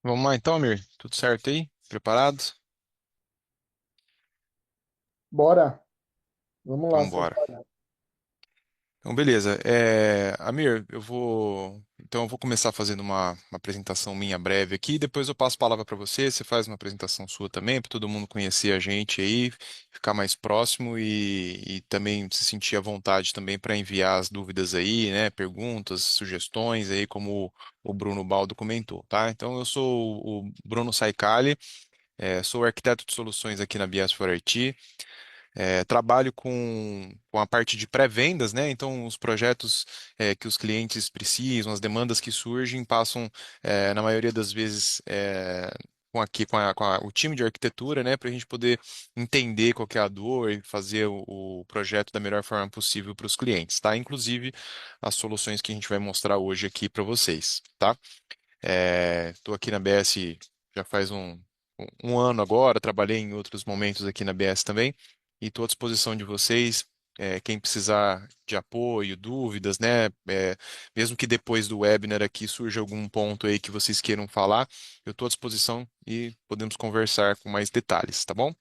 Vamos lá então, Amir? Tudo certo aí? Preparados? Bora, vamos Então, lá, bora. Sacada. Então, beleza. Amir, eu vou começar fazendo uma apresentação minha breve aqui, depois eu passo a palavra para você, você faz uma apresentação sua também, para todo mundo conhecer a gente aí, ficar mais próximo e também se sentir à vontade também para enviar as dúvidas aí, né? Perguntas, sugestões aí, como o Bruno Baldo comentou, tá? Então, eu sou o Bruno Saicali, sou arquiteto de soluções aqui na Bias for IT. Trabalho com a parte de pré-vendas, né? Então, os projetos que os clientes precisam, as demandas que surgem, passam, na maioria das vezes, o time de arquitetura, né? Para a gente poder entender qual que é a dor e fazer o projeto da melhor forma possível para os clientes, tá? Inclusive, as soluções que a gente vai mostrar hoje aqui para vocês, tá? Estou aqui na BS já faz um ano agora, trabalhei em outros momentos aqui na BS também, e estou à disposição de vocês. Quem precisar de apoio, dúvidas, né? Mesmo que depois do webinar aqui surja algum ponto aí que vocês queiram falar, eu estou à disposição e podemos conversar com mais detalhes, tá bom?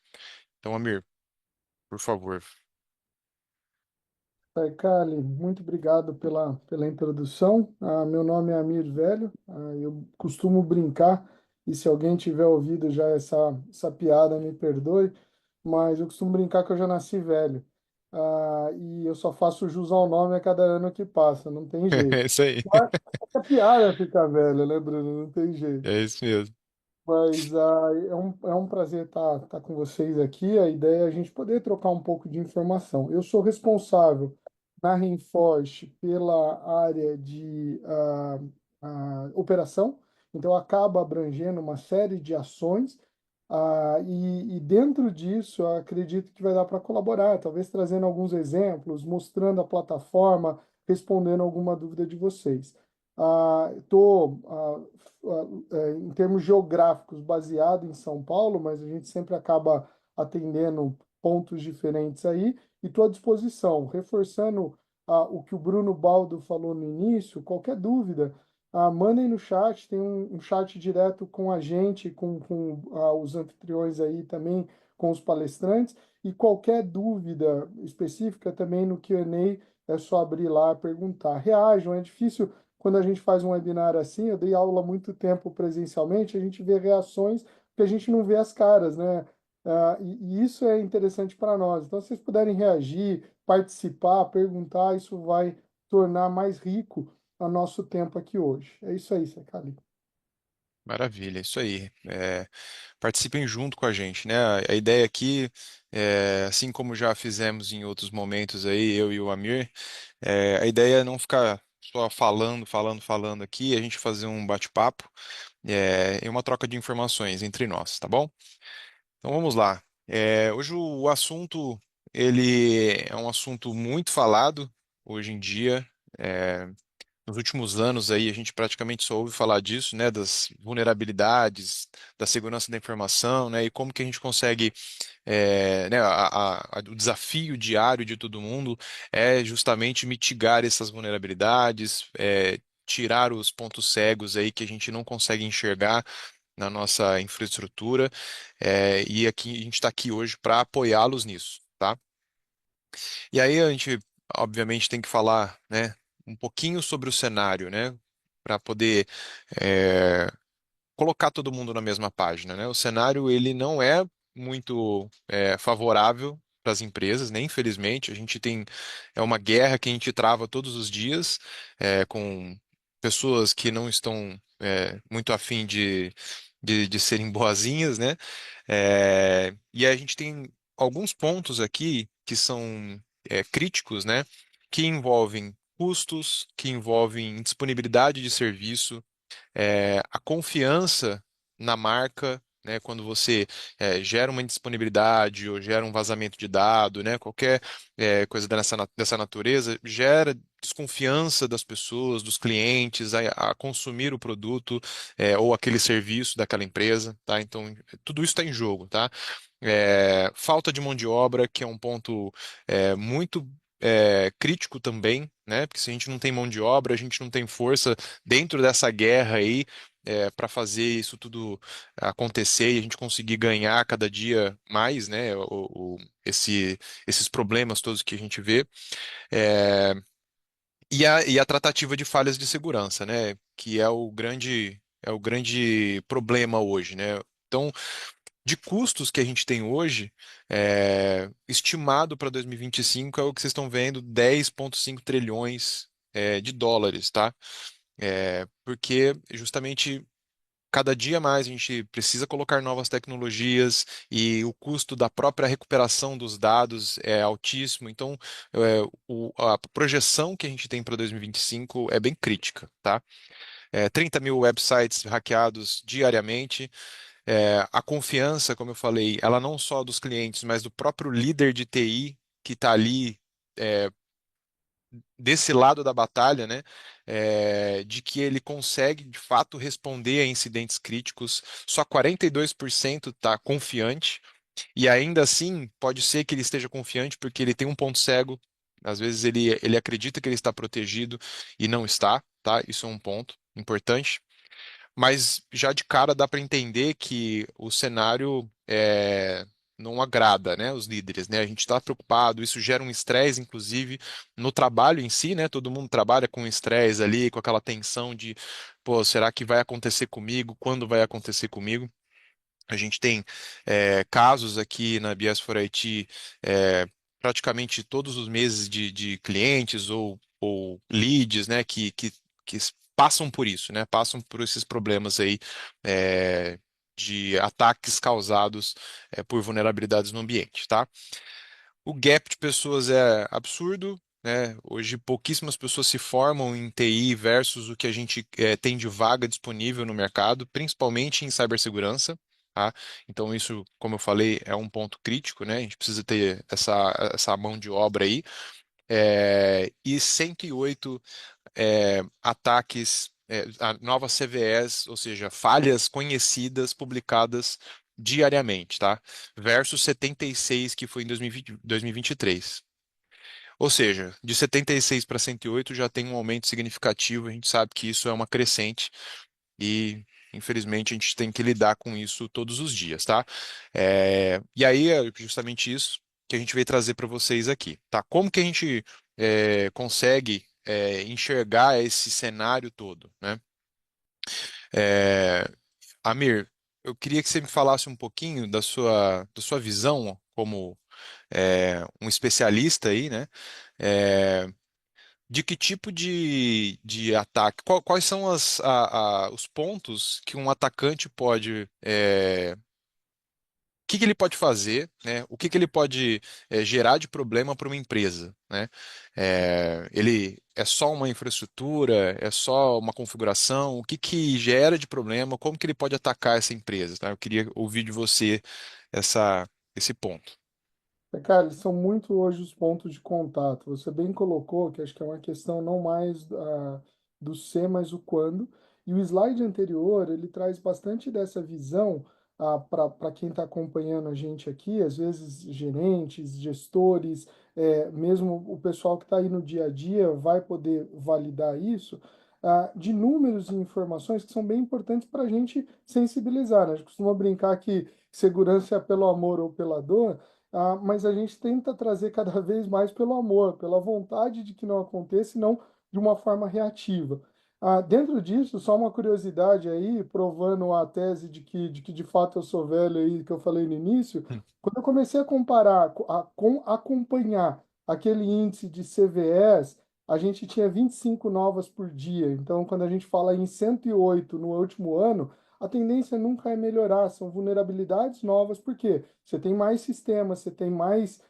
Então, Amir, por favor. Saicali, muito obrigado pela introdução. Meu nome é Amir Velho. Eu costumo brincar, e se alguém tiver ouvido já essa piada, me perdoe, mas eu costumo brincar que eu já nasci velho. E eu só faço jus ao nome a cada ano que passa, não tem É jeito. isso aí. Mas a piada fica velha, né, Bruno? Não tem jeito. É isso mesmo. Mas é um prazer estar com vocês aqui. A ideia é a gente poder trocar um pouco de informação. Eu sou responsável na Reinforce pela área de operação, então acaba abrangendo uma série de ações. E dentro disso, eu acredito que vai dar para colaborar, talvez trazendo alguns exemplos, mostrando a plataforma, respondendo alguma dúvida de vocês. Estou em termos geográficos, baseado em São Paulo, mas a gente sempre acaba atendendo pontos diferentes aí, e estou à disposição, reforçando o que o Bruno Baldo falou no início, qualquer dúvida, mandem no chat, tem um chat direto com a gente, com os anfitriões aí também, com os palestrantes, e qualquer dúvida específica também no Q&A é só abrir lá e perguntar. Reajam, é difícil quando a gente faz um webinar assim, eu dei aula há muito tempo presencialmente, a gente vê reações que a gente não vê as caras, né? E isso é interessante para nós. Então, se vocês puderem reagir, participar, perguntar, isso vai tornar mais rico o nosso tempo aqui hoje. É isso aí, Secali. Maravilha, isso aí. Participem junto com a gente, né? A ideia aqui, assim como já fizemos em outros momentos aí, eu e o Amir, a ideia é não ficar só falando aqui, a gente fazer um bate-papo, e uma troca de informações entre nós, tá bom? Então vamos lá. Hoje o assunto, ele é um assunto muito falado hoje em dia. é, Nos últimos anos aí a gente praticamente só ouve falar disso, né, das vulnerabilidades, da segurança da informação, né, e como que a gente consegue, né, o desafio diário de todo mundo é justamente mitigar essas vulnerabilidades, tirar os pontos cegos aí que a gente não consegue enxergar na nossa infraestrutura, e aqui a gente está aqui hoje para apoiá-los nisso, tá? E aí a gente, obviamente, tem que falar, né, um pouquinho sobre o cenário, né, para poder é, colocar todo mundo na mesma página, né? O cenário ele não é muito favorável para as empresas, né? Infelizmente, a gente tem uma guerra que a gente trava todos os dias com pessoas que não estão muito afim de serem boazinhas, né? E a gente tem alguns pontos aqui que são críticos, né? Que envolvem custos, que envolvem disponibilidade de serviço, a confiança na marca, né, quando você gera uma indisponibilidade ou gera um vazamento de dado, né, qualquer coisa dessa natureza, gera desconfiança das pessoas, dos clientes, a consumir o produto ou aquele serviço daquela empresa, tá? Então, tudo isso está em jogo, tá? Falta de mão de obra, que é um ponto muito crítico também, né? Porque se a gente não tem mão de obra, a gente não tem força dentro dessa guerra aí. para fazer isso tudo acontecer e a gente conseguir ganhar cada dia mais, né, esses problemas todos que a gente vê. É, e a tratativa de falhas de segurança, né, que é o grande problema hoje, né? Então, de custos que a gente tem hoje, estimado para 2025 é o que vocês estão vendo, 10,5 trilhões de dólares, tá? Porque justamente cada dia mais a gente precisa colocar novas tecnologias e o custo da própria recuperação dos dados é altíssimo. Então, a projeção que a gente tem para 2025 é bem crítica, tá? 30 mil websites hackeados diariamente. A confiança, como eu falei, ela não só dos clientes, mas do próprio líder de TI que está ali desse lado da batalha, né? De que ele consegue de fato responder a incidentes críticos. Só 42% está confiante, e ainda assim pode ser que ele esteja confiante porque ele tem um ponto cego. Às vezes ele acredita que ele está protegido e não está, tá? Isso é um ponto importante. Mas já de cara dá para entender que o cenário não agrada, né, os líderes, né? A gente está preocupado, isso gera um estresse, inclusive, no trabalho em si, né? Todo mundo trabalha com estresse ali, com aquela tensão de, pô, será que vai acontecer comigo? Quando vai acontecer comigo? A gente tem casos aqui na BS4IT, praticamente todos os meses de clientes ou leads, né, que passam por isso, né, passam por esses problemas aí é, de ataques causados por vulnerabilidades no ambiente, tá? O gap de pessoas é absurdo, né? Hoje pouquíssimas pessoas se formam em TI versus o que a gente tem de vaga disponível no mercado, principalmente em cibersegurança. Tá? Então isso, como eu falei, é um ponto crítico, né? A gente precisa ter essa mão de obra aí. E 108 ataques, a novas CVEs, ou seja, falhas conhecidas publicadas diariamente, tá? Versus 76 que foi em 2020, 2023. Ou seja, de 76 para 108 já tem um aumento significativo, a gente sabe que isso é uma crescente e, infelizmente, a gente tem que lidar com isso todos os dias, tá? E aí é justamente isso que a gente veio trazer para vocês aqui, tá? Como que a gente consegue enxergar esse cenário todo, né? É, Amir, eu queria que você me falasse um pouquinho da sua visão como um especialista aí, né? É, de que tipo de ataque? Quais são os pontos que um atacante pode. O que que ele pode fazer, né? O que que ele pode gerar de problema para uma empresa, né? Ele é só uma infraestrutura, é só uma configuração? O que que gera de problema? Como que ele pode atacar essa empresa, tá? Eu queria ouvir de você esse ponto. Cara, eles são muito hoje os pontos de contato. Você bem colocou que acho que é uma questão não mais do ser, mas o quando. E o slide anterior, ele traz bastante dessa visão para quem está acompanhando a gente aqui, às vezes gerentes, gestores, mesmo o pessoal que está aí no dia a dia vai poder validar isso, de números e informações que são bem importantes para a gente sensibilizar, né? A gente costuma brincar que segurança é pelo amor ou pela dor. Mas a gente tenta trazer cada vez mais pelo amor, pela vontade de que não aconteça, e não de uma forma reativa. Dentro disso, só uma curiosidade aí, provando a tese de que de fato eu sou velho aí, que eu falei no início, Hum. quando eu comecei a comparar, acompanhar aquele índice de CVEs, a gente tinha 25 novas por dia. Então, quando a gente fala em 108 no último ano, a tendência nunca é melhorar, são vulnerabilidades novas, por quê? Você tem mais sistemas, você tem mais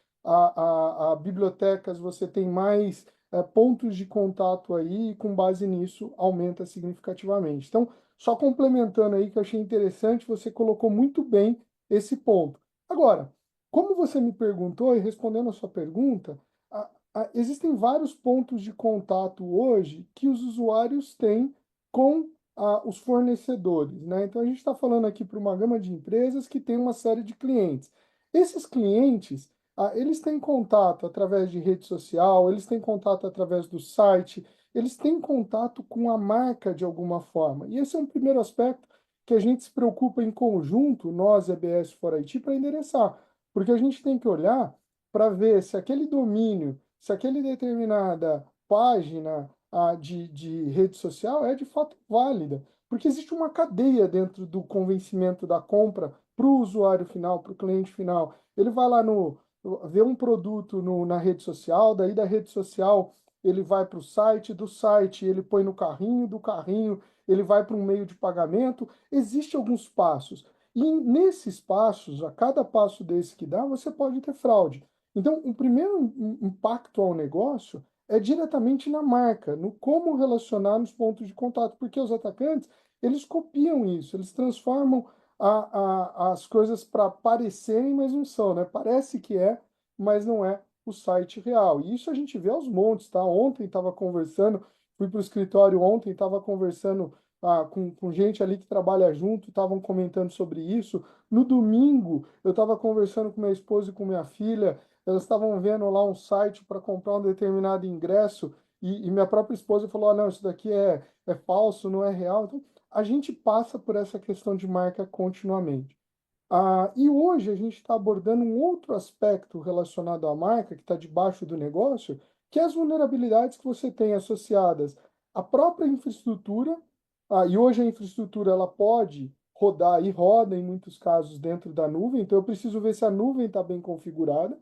bibliotecas, você tem mais pontos de contato aí, e com base nisso aumenta significativamente. Então, só complementando aí, que eu achei interessante, você colocou muito bem esse ponto. Agora, como você me perguntou, e respondendo a sua pergunta, existem vários pontos de contato hoje que os usuários têm com os fornecedores, né? Então, a gente está falando aqui para uma gama de empresas que tem uma série de clientes. Esses clientes, eles têm contato através de rede social, eles têm contato através do site, eles têm contato com a marca de alguma forma. E esse é um primeiro aspecto que a gente se preocupa em conjunto, nós, EBS for IT, para endereçar. Porque a gente tem que olhar para ver se aquele domínio, se aquele determinada página de rede social é de fato válida. Porque existe uma cadeia dentro do convencimento da compra para o usuário final, para o cliente final. Ele vai lá no ver um produto na rede social, daí da rede social ele vai para o site, do site ele põe no carrinho, do carrinho ele vai para um meio de pagamento. Existem alguns passos. E nesses passos, a cada passo desse que dá, você pode ter fraude. Então, o primeiro impacto ao negócio é diretamente na marca, no como relacionar nos pontos de contato, porque os atacantes, eles copiam isso, eles transformam as coisas para parecerem, mas não são, né? Parece que é, mas não é o site real. E isso a gente vê aos montes, tá? Ontem estava conversando, fui para o escritório ontem, estava conversando com gente ali que trabalha junto, estavam comentando sobre isso. No domingo, eu estava conversando com minha esposa e com minha filha, elas estavam vendo lá um site para comprar um determinado ingresso, e minha própria esposa falou: ah, não, isso daqui é falso, não é real. Então, a gente passa por essa questão de marca continuamente. E hoje a gente está abordando um outro aspecto relacionado à marca, que está debaixo do negócio, que é as vulnerabilidades que você tem associadas à própria infraestrutura. E hoje a infraestrutura ela pode rodar e roda em muitos casos dentro da nuvem, então eu preciso ver se a nuvem está bem configurada.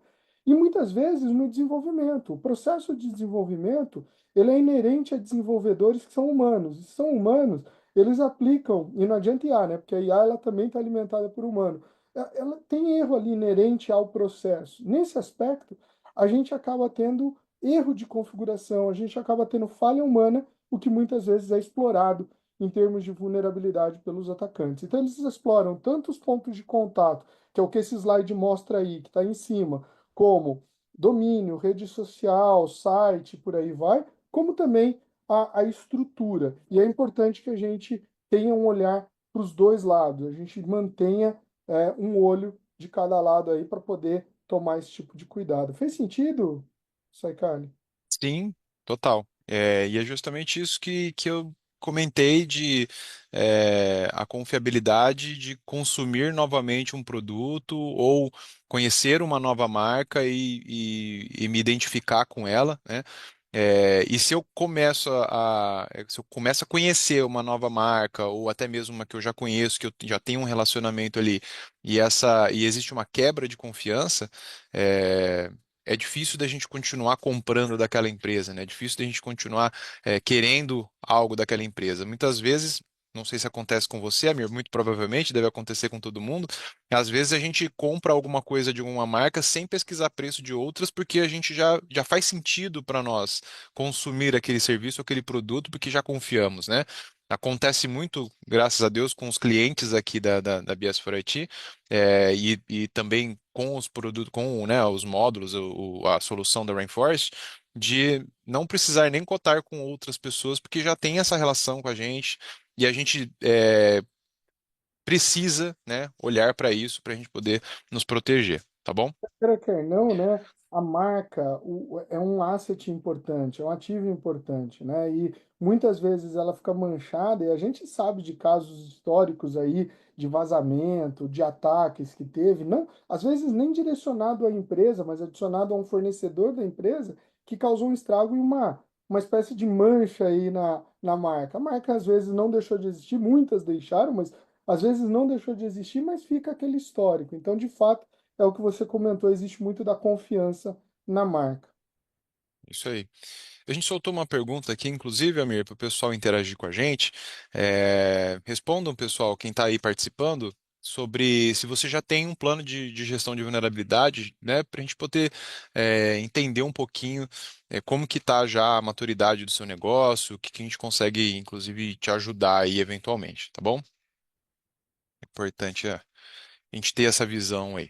E muitas vezes no desenvolvimento. O processo de desenvolvimento ele é inerente a desenvolvedores que são humanos. E são humanos, eles aplicam, e não adianta IA, né? Porque a IA ela também está alimentada por humano. Ela tem erro ali inerente ao processo. Nesse aspecto, a gente acaba tendo erro de configuração, a gente acaba tendo falha humana, o que muitas vezes é explorado em termos de vulnerabilidade pelos atacantes. Então, eles exploram tanto os pontos de contato, que é o que esse slide mostra aí, que está em cima, como domínio, rede social, site, por aí vai, como também a estrutura. E é importante que a gente tenha um olhar para os dois lados, a gente mantenha um olho de cada lado aí para poder tomar esse tipo de cuidado. Fez sentido, Saikali? Sim, total. E é justamente isso que eu comentei de a confiabilidade de consumir novamente um produto ou conhecer uma nova marca e me identificar com ela, né? E se eu se eu começo a conhecer uma nova marca ou até mesmo uma que eu já conheço, que eu já tenho um relacionamento ali e existe uma quebra de confiança, é, é difícil da gente continuar comprando daquela empresa, né? É difícil da gente continuar querendo algo daquela empresa. Muitas vezes, não sei se acontece com você, Amir, muito provavelmente deve acontecer com todo mundo. Às vezes a gente compra alguma coisa de uma marca sem pesquisar preço de outras, porque a gente já faz sentido para nós consumir aquele serviço, aquele produto, porque já confiamos, né? Acontece muito, graças a Deus, com os clientes aqui da BS4IT, e também com os produtos, com, né, os módulos, a solução da Rainforest, de não precisar nem cotar com outras pessoas, porque já tem essa relação com a gente, e a gente precisa, né, olhar para isso para a gente poder nos proteger, tá bom? Quer não, né? A marca é um asset importante, é um ativo importante, né? E muitas vezes ela fica manchada, e a gente sabe de casos históricos aí de vazamento, de ataques que teve, não, às vezes nem direcionado à empresa, mas adicionado a um fornecedor da empresa que causou um estrago e uma espécie de mancha aí na marca. A marca às vezes não deixou de existir, muitas deixaram, mas às vezes não deixou de existir, mas fica aquele histórico. Então, de fato, é o que você comentou, existe muito da confiança na marca. Isso aí. A gente soltou uma pergunta aqui, inclusive, Amir, para o pessoal interagir com a gente. Respondam, pessoal, quem está aí participando, sobre se você já tem um plano de gestão de vulnerabilidade, né, para a gente poder entender um pouquinho como que está já a maturidade do seu negócio, o que que a gente consegue, inclusive, te ajudar aí eventualmente, tá bom? É importante a gente ter essa visão aí.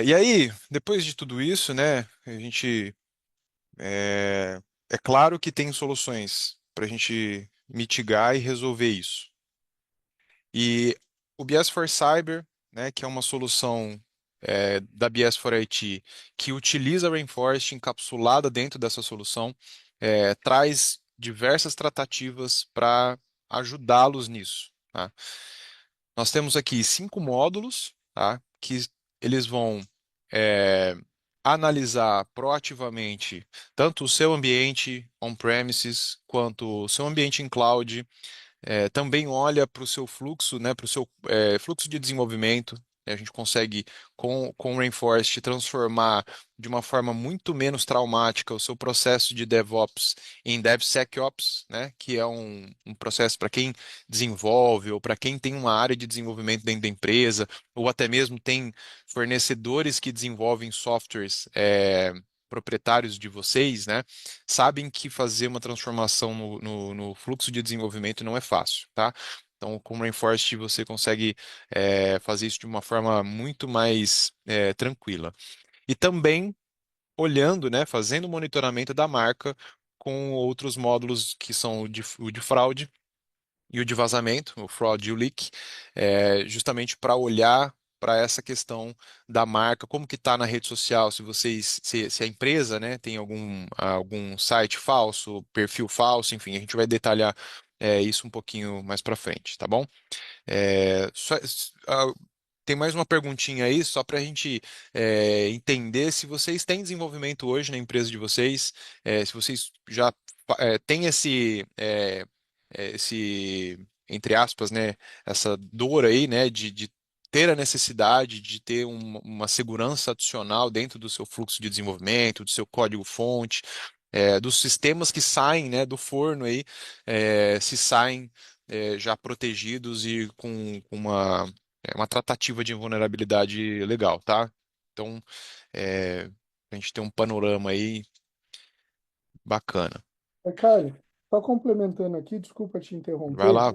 E aí, depois de tudo isso, né, a gente É, é claro que tem soluções para a gente mitigar e resolver isso. E o BS for Cyber, né, que é uma solução da BS for IT, que utiliza a Rainforest encapsulada dentro dessa solução, traz diversas tratativas para ajudá-los nisso, tá? Nós temos aqui 5 módulos, tá? Que eles vão é, analisar proativamente tanto o seu ambiente on-premises quanto o seu ambiente em cloud, também olha para o seu fluxo, né, para o seu fluxo de desenvolvimento. A gente consegue, com o Rainforest, transformar de uma forma muito menos traumática o seu processo de DevOps em DevSecOps, né, que é um processo para quem desenvolve ou para quem tem uma área de desenvolvimento dentro da empresa, ou até mesmo tem fornecedores que desenvolvem softwares. Proprietários de vocês, né, sabem que fazer uma transformação no fluxo de desenvolvimento não é fácil, tá? Então, com o Rainforest você consegue fazer isso de uma forma muito mais tranquila. E também olhando, né, fazendo monitoramento da marca com outros módulos que são o de fraude e o de vazamento, o fraud e o leak, justamente para olhar para essa questão da marca, como que está na rede social, se a empresa, né, tem algum site falso, perfil falso, enfim, a gente vai detalhar isso um pouquinho mais para frente, tá bom? Tem mais uma perguntinha aí, só para a gente entender se vocês têm desenvolvimento hoje na empresa de vocês, se vocês já têm entre aspas, né, essa dor aí, né, de ter a necessidade de ter uma segurança adicional dentro do seu fluxo de desenvolvimento, do seu código-fonte, dos sistemas que saem, né, do forno aí, se saem já protegidos e com uma tratativa de vulnerabilidade legal, tá? Então, é, a gente tem um panorama aí bacana. Cara, só complementando aqui, desculpa te Vai interromper, lá.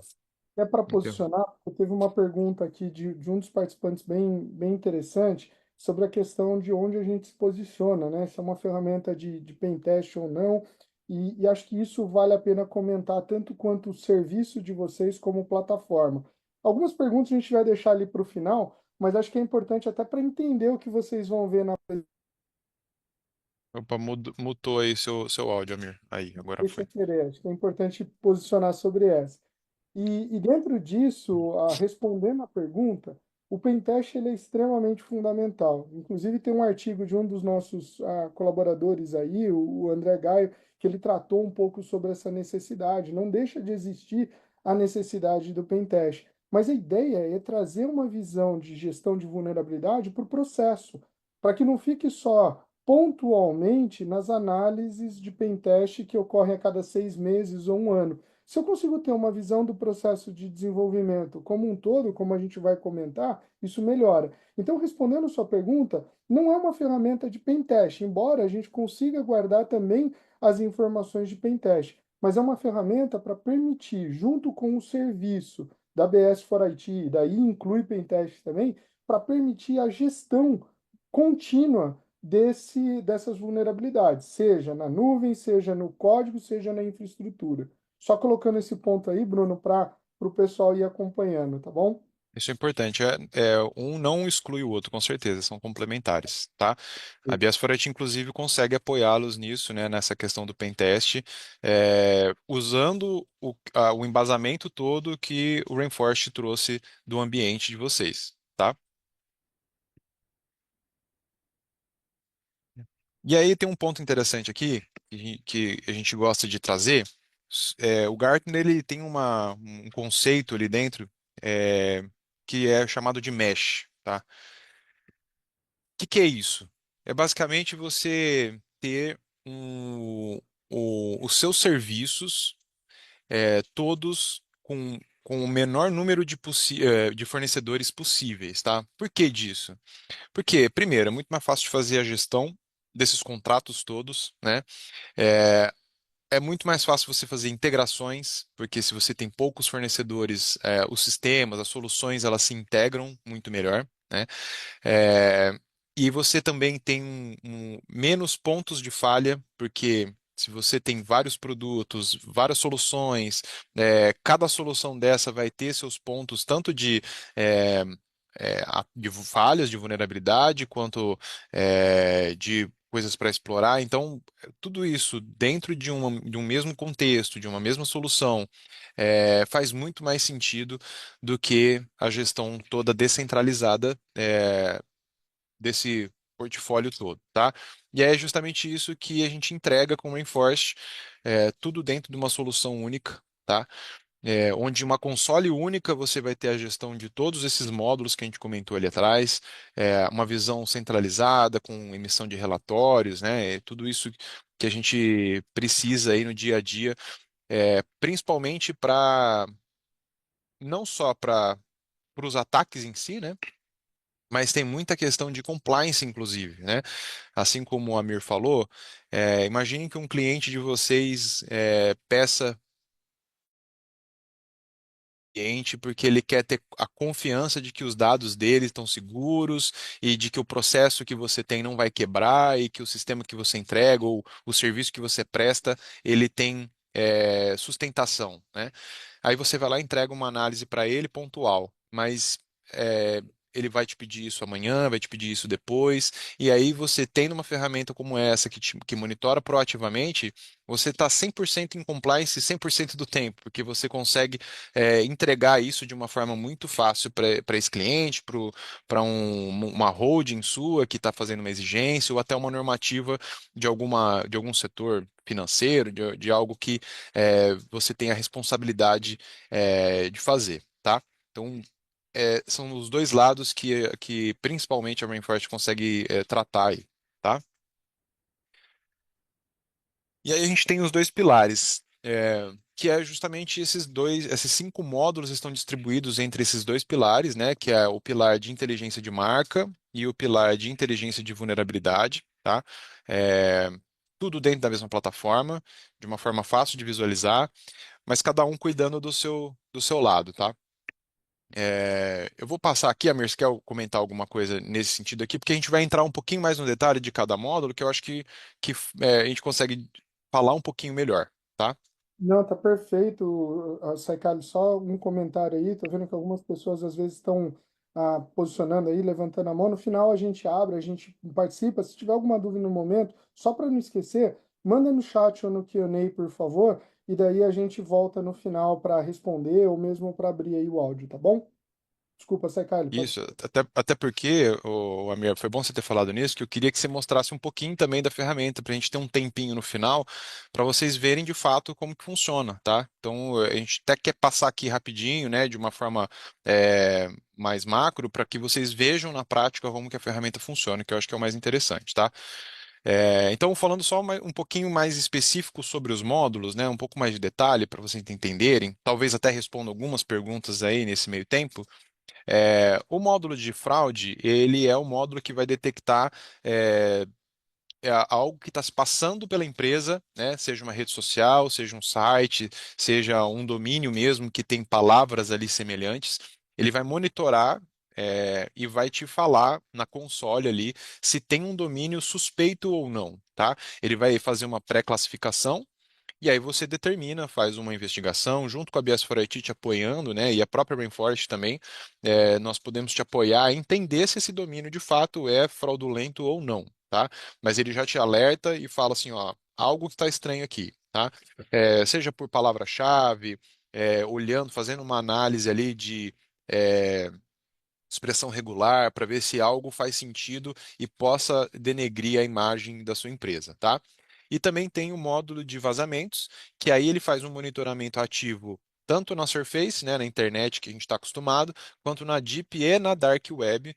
é para Então, posicionar, porque teve uma pergunta aqui de um dos participantes bem interessante sobre a questão de onde a gente se posiciona, né? Se é uma ferramenta de pen test ou não. E acho que isso vale a pena comentar tanto quanto o serviço de vocês como plataforma. Algumas perguntas a gente vai deixar ali para o final, mas acho que é importante até para entender o que vocês vão ver na. opa, mutou aí seu áudio, Amir. Aí, agora Deixa foi. eu querer, acho que é importante posicionar sobre essa. E dentro disso, respondendo à pergunta, o pentest ele é extremamente fundamental. Inclusive, tem um artigo de um dos nossos colaboradores aí, o André Gaio, que ele tratou um pouco sobre essa necessidade. Não deixa de existir a necessidade do pentest. Mas a ideia é trazer uma visão de gestão de vulnerabilidade para o processo, para que não fique só pontualmente nas análises de pentest que ocorrem a cada 6 meses ou um ano. Se eu consigo ter uma visão do processo de desenvolvimento como um todo, como a gente vai comentar, isso melhora. Então, respondendo sua pergunta, não é uma ferramenta de pentest, embora a gente consiga guardar também as informações de pentest, mas é uma ferramenta para permitir, junto com o serviço da BS for IT, daí inclui pentest também, para permitir a gestão contínua dessas vulnerabilidades, seja na nuvem, seja no código, seja na infraestrutura. Só colocando esse ponto aí, Bruno, para o pessoal ir acompanhando, tá bom? Isso é importante. Um não exclui o outro, com certeza, são complementares, tá? A Biasforet, inclusive, consegue apoiá-los nisso, né, nessa questão do pentest, usando o embasamento todo que o Rainforest trouxe do ambiente de vocês, tá? E aí tem um ponto interessante aqui que a gente gosta de trazer. O Gartner ele tem um conceito ali dentro é, que é chamado de mesh, tá? Que é isso? É basicamente você ter os seus serviços todos com o menor número de fornecedores possíveis, tá? Por que disso? Porque, primeiro, é muito mais fácil de fazer a gestão desses contratos todos, né? É, é muito mais fácil você fazer integrações, porque se você tem poucos fornecedores, os sistemas, as soluções, elas se integram muito melhor, né? É, e você também tem menos pontos de falha, porque se você tem vários produtos, várias soluções, cada solução dessa vai ter seus pontos, tanto de falhas, de vulnerabilidade, quanto coisas para explorar. Então, tudo isso dentro de um mesmo contexto, de uma mesma solução, faz muito mais sentido do que a gestão toda descentralizada, desse portfólio todo, tá? E é justamente isso que a gente entrega com o Rainforest, tudo dentro de uma solução única. Tá? Onde uma console única você vai ter a gestão de todos esses módulos que a gente comentou ali atrás, uma visão centralizada com emissão de relatórios, né? Tudo isso que a gente precisa aí no dia a dia, principalmente para não só para os ataques em si, né? Mas tem muita questão de compliance, inclusive, né? Assim como o Amir falou, imagine que um cliente de vocês peça cliente porque ele quer ter a confiança de que os dados dele estão seguros e de que o processo que você tem não vai quebrar e que o sistema que você entrega ou o serviço que você presta, ele tem sustentação, né? Aí você vai lá e entrega uma análise para ele pontual, mas é, ele vai te pedir isso amanhã, vai te pedir isso depois, e aí você tem numa ferramenta como essa que monitora proativamente, você está 100% em compliance 100% do tempo, porque você consegue entregar isso de uma forma muito fácil para esse cliente, para uma holding sua que está fazendo uma exigência, ou até uma normativa de algum setor financeiro, de algo que você tem a responsabilidade de fazer, tá? Então, são os dois lados que principalmente a Rainforest consegue tratar aí, tá? E aí a gente tem os dois pilares, que é justamente esses 5 módulos estão distribuídos entre esses dois pilares, né? Que é o pilar de inteligência de marca e o pilar de inteligência de vulnerabilidade, tá? É, tudo dentro da mesma plataforma, de uma forma fácil de visualizar, mas cada um cuidando do seu lado, tá? Eu vou passar aqui, Amir, se quer comentar alguma coisa nesse sentido aqui, porque a gente vai entrar um pouquinho mais no detalhe de cada módulo, que eu acho que a gente consegue falar um pouquinho melhor, tá? Não, tá perfeito, Saicali. Só um comentário aí. Tô vendo que algumas pessoas às vezes estão posicionando aí, levantando a mão. No final a gente abre, a gente participa. Se tiver alguma dúvida no momento, só para não esquecer, manda no chat ou no Q&A, por favor, e daí a gente volta no final para responder ou mesmo para abrir aí o áudio, tá bom? Desculpa, Saicali, pode. Isso, até porque, Amir, foi bom você ter falado nisso, que eu queria que você mostrasse um pouquinho também da ferramenta, para a gente ter um tempinho no final, para vocês verem de fato como que funciona, tá? Então, a gente até quer passar aqui rapidinho, né, de uma forma mais macro, para que vocês vejam na prática como que a ferramenta funciona, que eu acho que é o mais interessante, tá? Então, falando só um pouquinho mais específico sobre os módulos, né, um pouco mais de detalhe para vocês entenderem, talvez até responda algumas perguntas aí nesse meio tempo. O módulo de fraude, ele é o módulo que vai detectar é, algo que está se passando pela empresa, né? Seja uma rede social, seja um site, seja um domínio mesmo que tem palavras ali semelhantes. Ele vai monitorar e vai te falar na console ali se tem um domínio suspeito ou não, tá? Ele vai fazer uma pré-classificação e aí você determina, faz uma investigação, junto com a BS4IT te apoiando, né, e a própria Rainforest também, nós podemos te apoiar a entender se esse domínio de fato é fraudulento ou não, tá? Mas ele já te alerta e fala assim, ó, algo que está estranho aqui, tá? Seja por palavra-chave, olhando, fazendo uma análise ali de é, expressão regular para ver se algo faz sentido e possa denegrir a imagem da sua empresa, tá? E também tem o módulo de vazamentos, que aí ele faz um monitoramento ativo tanto na Surface, né, na internet que a gente está acostumado, quanto na Deep e na Dark Web,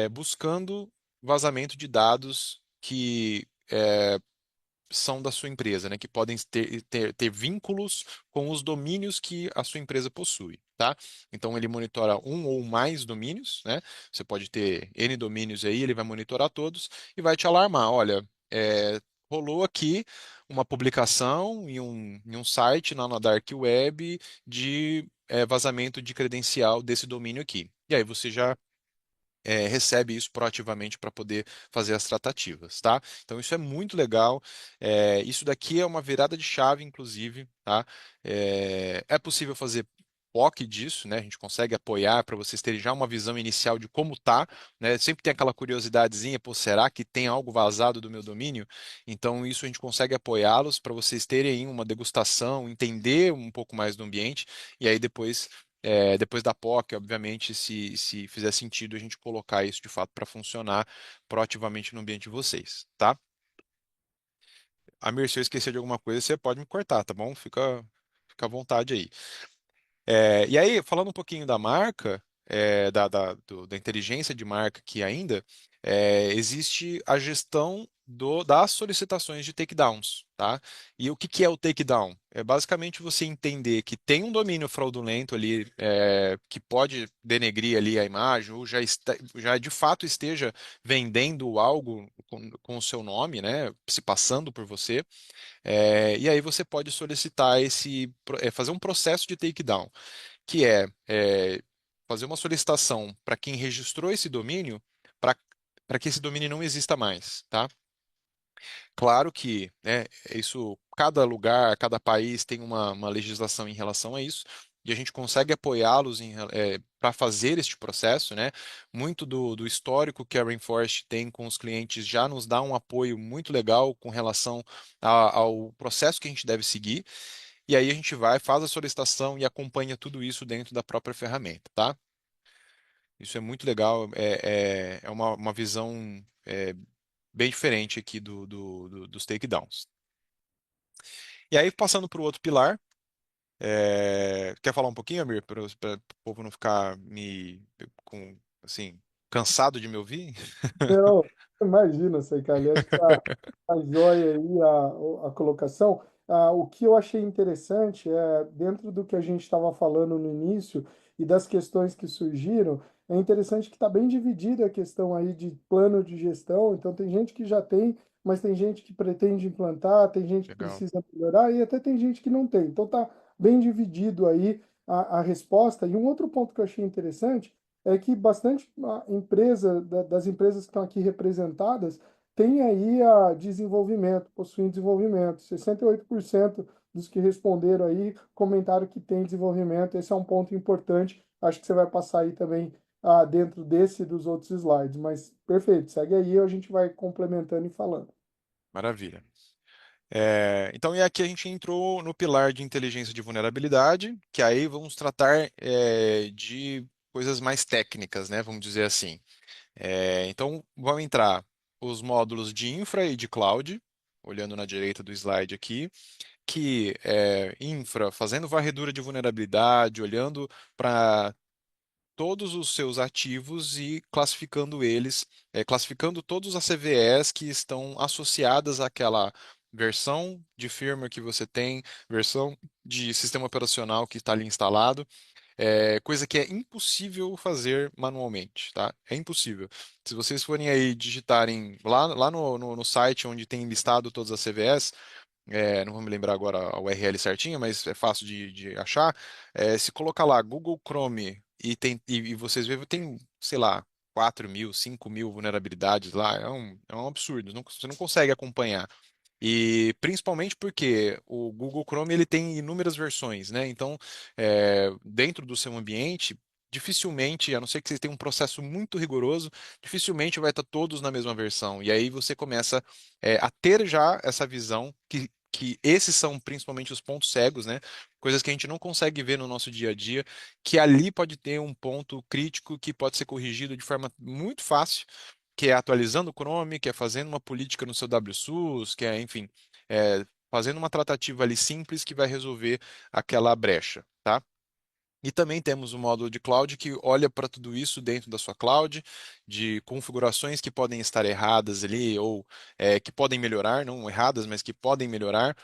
buscando vazamento de dados que são da sua empresa, né, que podem ter vínculos com os domínios que a sua empresa possui, tá? Então ele monitora um ou mais domínios, né? Você pode ter N domínios aí, ele vai monitorar todos e vai te alarmar. Olha, rolou aqui uma publicação em um site lá na Dark Web de vazamento de credencial desse domínio aqui. E aí você já recebe isso proativamente para poder fazer as tratativas, tá? Então isso é muito legal. Isso daqui é uma virada de chave, inclusive, tá? É possível fazer. POC disso, né? A gente consegue apoiar para vocês terem já uma visão inicial de como tá, né? Sempre tem aquela curiosidadezinha, pô, será que tem algo vazado do meu domínio? Então, isso a gente consegue apoiá-los para vocês terem aí uma degustação, entender um pouco mais do ambiente, e aí depois, depois da POC, obviamente, se fizer sentido, a gente colocar isso de fato para funcionar proativamente no ambiente de vocês, tá? Amir, se eu esquecer de alguma coisa, você pode me cortar, tá bom? Fica à vontade aí. E aí, falando um pouquinho da marca, da inteligência de marca aqui ainda, existe a gestão das solicitações de takedowns, tá? E o que que é o takedown? É basicamente você entender que tem um domínio fraudulento ali, que pode denegrir ali a imagem, ou já de fato esteja vendendo algo com o seu nome, né? Se passando por você. E aí você pode solicitar fazer um processo de takedown que fazer uma solicitação para quem registrou esse domínio para para que esse domínio não exista mais, tá? Claro que, né, isso, cada lugar, cada país tem uma legislação em relação a isso, e a gente consegue apoiá-los para fazer este processo, né? Muito do histórico que a Rainforest tem com os clientes já nos dá um apoio muito legal com relação ao processo que a gente deve seguir. E aí a gente vai, faz a solicitação e acompanha tudo isso dentro da própria ferramenta, tá? Isso é muito legal, é uma visão bem diferente aqui dos takedowns. E aí, passando para o outro pilar, quer falar um pouquinho, Amir, para o povo não ficar assim, cansado de me ouvir? Não, imagina, Saicali, acho que tá joia aí a colocação. O que eu achei interessante é, dentro do que a gente estava falando no início e das questões que surgiram, é interessante que está bem dividida a questão aí de plano de gestão. Então, tem gente que já tem, mas tem gente que pretende implantar, tem gente que Legal, precisa melhorar e até tem gente que não tem. Então, está bem dividido aí a resposta. E um outro ponto que eu achei interessante é que bastante das empresas que estão aqui representadas tem aí a desenvolvimento, possuem desenvolvimento. 68% dos que responderam aí comentaram que tem desenvolvimento. Esse é um ponto importante. Acho que você vai passar aí também dentro desse e dos outros slides. Mas perfeito, segue aí, a gente vai complementando e falando. maravilha. Então, e aqui a gente entrou no pilar de inteligência de vulnerabilidade, que aí vamos tratar de coisas mais técnicas, né? Vamos dizer assim. Então, vão entrar os módulos de infra e de cloud, olhando na direita do slide aqui, que infra, fazendo varredura de vulnerabilidade, olhando para todos os seus ativos e classificando eles, classificando todos as CVEs que estão associadas àquela versão de firmware que você tem, versão de sistema operacional que está ali instalado, coisa que é impossível fazer manualmente, tá? É impossível. Se vocês forem aí digitarem lá no site onde tem listado todas as CVEs, não vou me lembrar agora a URL certinha, mas é fácil de achar. Se colocar lá Google Chrome e vocês veem, tem, sei lá, 4.000, 5.000 vulnerabilidades lá, é um absurdo, você não consegue acompanhar. E principalmente porque o Google Chrome ele tem inúmeras versões, né? Então, dentro do seu ambiente, dificilmente, a não ser que você tenha um processo muito rigoroso, dificilmente vai estar todos na mesma versão. E aí você começa, a ter já essa visão que esses são principalmente os pontos cegos, né? Coisas que a gente não consegue ver no nosso dia a dia, que ali pode ter um ponto crítico que pode ser corrigido de forma muito fácil, que é atualizando o Chrome, que é fazendo uma política no seu WSUS, que é, enfim, fazendo uma tratativa ali simples que vai resolver aquela brecha, tá? E também temos o módulo de cloud que olha para tudo isso dentro da sua cloud, de configurações que podem estar erradas ali, ou que podem melhorar, não erradas, mas que podem melhorar,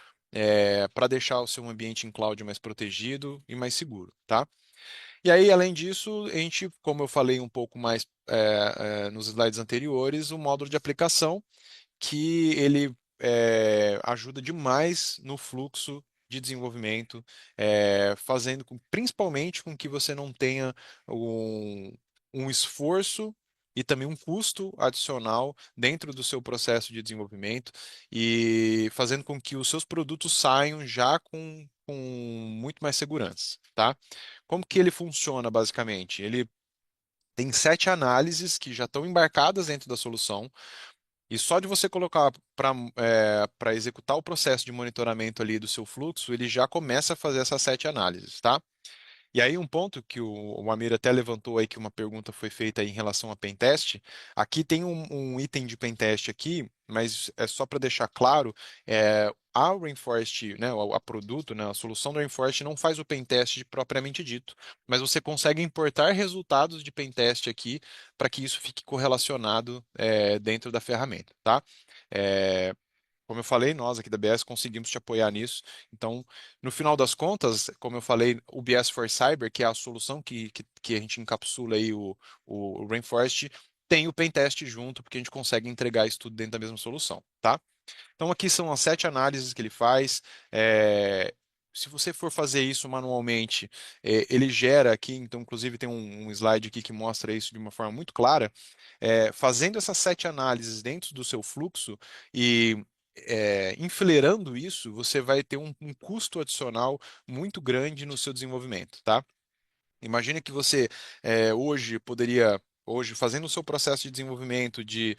para deixar o seu ambiente em cloud mais protegido e mais seguro, tá? E aí, além disso, a gente, como eu falei um pouco mais nos slides anteriores, o módulo de aplicação, que ele ajuda demais no fluxo de desenvolvimento, principalmente com que você não tenha um esforço e também um custo adicional dentro do seu processo de desenvolvimento e fazendo com que os seus produtos saiam já com muito mais segurança, tá? Como que ele funciona basicamente? Ele tem 7 análises que já estão embarcadas dentro da solução. E só de você colocar para executar o processo de monitoramento ali do seu fluxo, ele já começa a fazer essas 7 análises, tá? E aí um ponto que o Amir até levantou aí que uma pergunta foi feita aí em relação a pentest. Aqui tem um item de pentest aqui, mas é só para deixar claro, a Rainforest, né, a produto, né, a solução do Rainforest não faz o pentest propriamente dito, mas você consegue importar resultados de pentest aqui para que isso fique correlacionado dentro da ferramenta, tá? É, como eu falei, nós aqui da BS conseguimos te apoiar nisso. Então, no final das contas, como eu falei, o BS for Cyber, que é a solução que a gente encapsula aí o Rainforest, tem o Pentest junto, porque a gente consegue entregar isso tudo dentro da mesma solução, tá? Então, aqui são as 7 análises que ele faz. É, Se você for fazer isso manualmente, ele gera aqui, então, inclusive, tem um slide aqui que mostra isso de uma forma muito clara. Fazendo essas 7 análises dentro do seu fluxo e enfileirando isso, você vai ter um custo adicional muito grande no seu desenvolvimento, tá? Imagine que você hoje poderia, hoje, fazendo o seu processo de desenvolvimento, de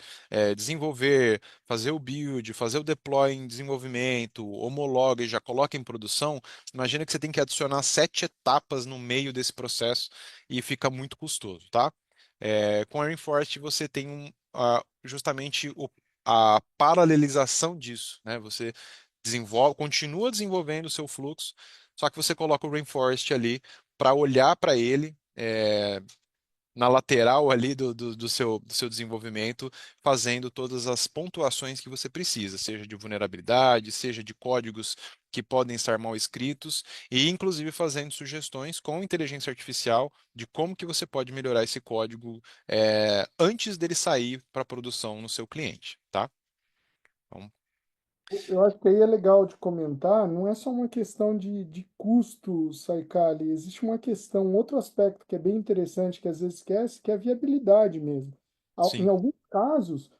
desenvolver, fazer o build, fazer o deploy em desenvolvimento, homologa e já coloca em produção, imagina que você tem que adicionar 7 etapas no meio desse processo e fica muito custoso, tá? Com a Rainforest você tem justamente a paralelização disso, né? Você desenvolve, continua desenvolvendo o seu fluxo, só que você coloca o Rainforest ali para olhar para ele na lateral ali do seu desenvolvimento, fazendo todas as pontuações que você precisa, seja de vulnerabilidade, seja de códigos que podem estar mal escritos, e inclusive fazendo sugestões com inteligência artificial de como que você pode melhorar esse código antes dele sair para produção no seu cliente, tá? Então, Eu acho que aí é legal de comentar, não é só uma questão de custo, Saikali, existe uma questão, um outro aspecto que é bem interessante, que às vezes esquece, que é a viabilidade mesmo. Em sim, alguns casos,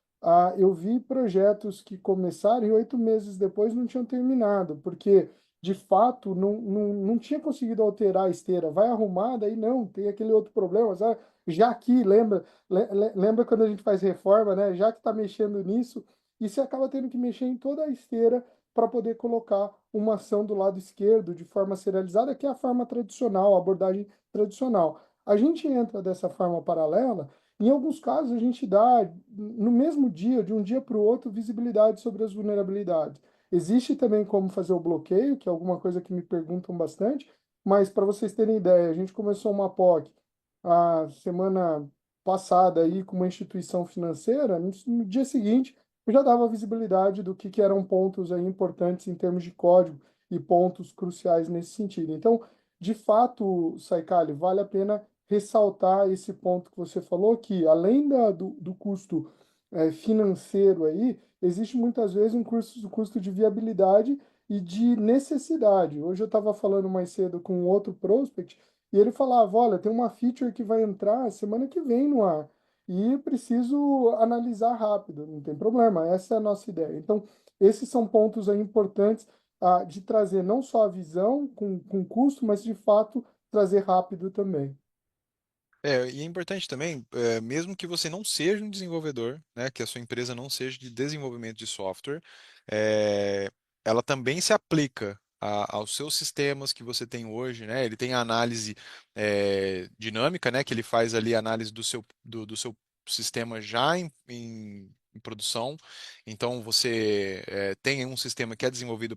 eu vi projetos que começaram e 8 meses depois não tinham terminado, porque, de fato, não tinha conseguido alterar a esteira. Vai arrumar, daí não, tem aquele outro problema, sabe? Já que, lembra quando a gente faz reforma, né? Já que está mexendo nisso, e você acaba tendo que mexer em toda a esteira para poder colocar uma ação do lado esquerdo de forma serializada, que é a forma tradicional, a abordagem tradicional. A gente entra dessa forma paralela, em alguns casos a gente dá, no mesmo dia, de um dia para o outro, visibilidade sobre as vulnerabilidades. Existe também como fazer o bloqueio, que é alguma coisa que me perguntam bastante, mas para vocês terem ideia, a gente começou uma POC a semana passada aí com uma instituição financeira, no dia seguinte eu já dava visibilidade do que eram pontos aí importantes em termos de código e pontos cruciais nesse sentido. Então, de fato, Saikali, vale a pena ressaltar esse ponto que você falou, que além do custo financeiro aí, existe muitas vezes um custo de viabilidade e de necessidade. Hoje eu estava falando mais cedo com um outro prospect e ele falava, olha, tem uma feature que vai entrar semana que vem no ar e preciso analisar rápido, não tem problema, essa é a nossa ideia. Então, esses são pontos aí importantes de trazer não só a visão com custo, mas de fato trazer rápido também. e é importante também, mesmo que você não seja um desenvolvedor, né, que a sua empresa não seja de desenvolvimento de software, é, ela também se aplica aos seus sistemas que você tem hoje, né? Ele tem a análise dinâmica, né, que ele faz ali a análise do seu sistema já em produção. Então você tem um sistema que é desenvolvido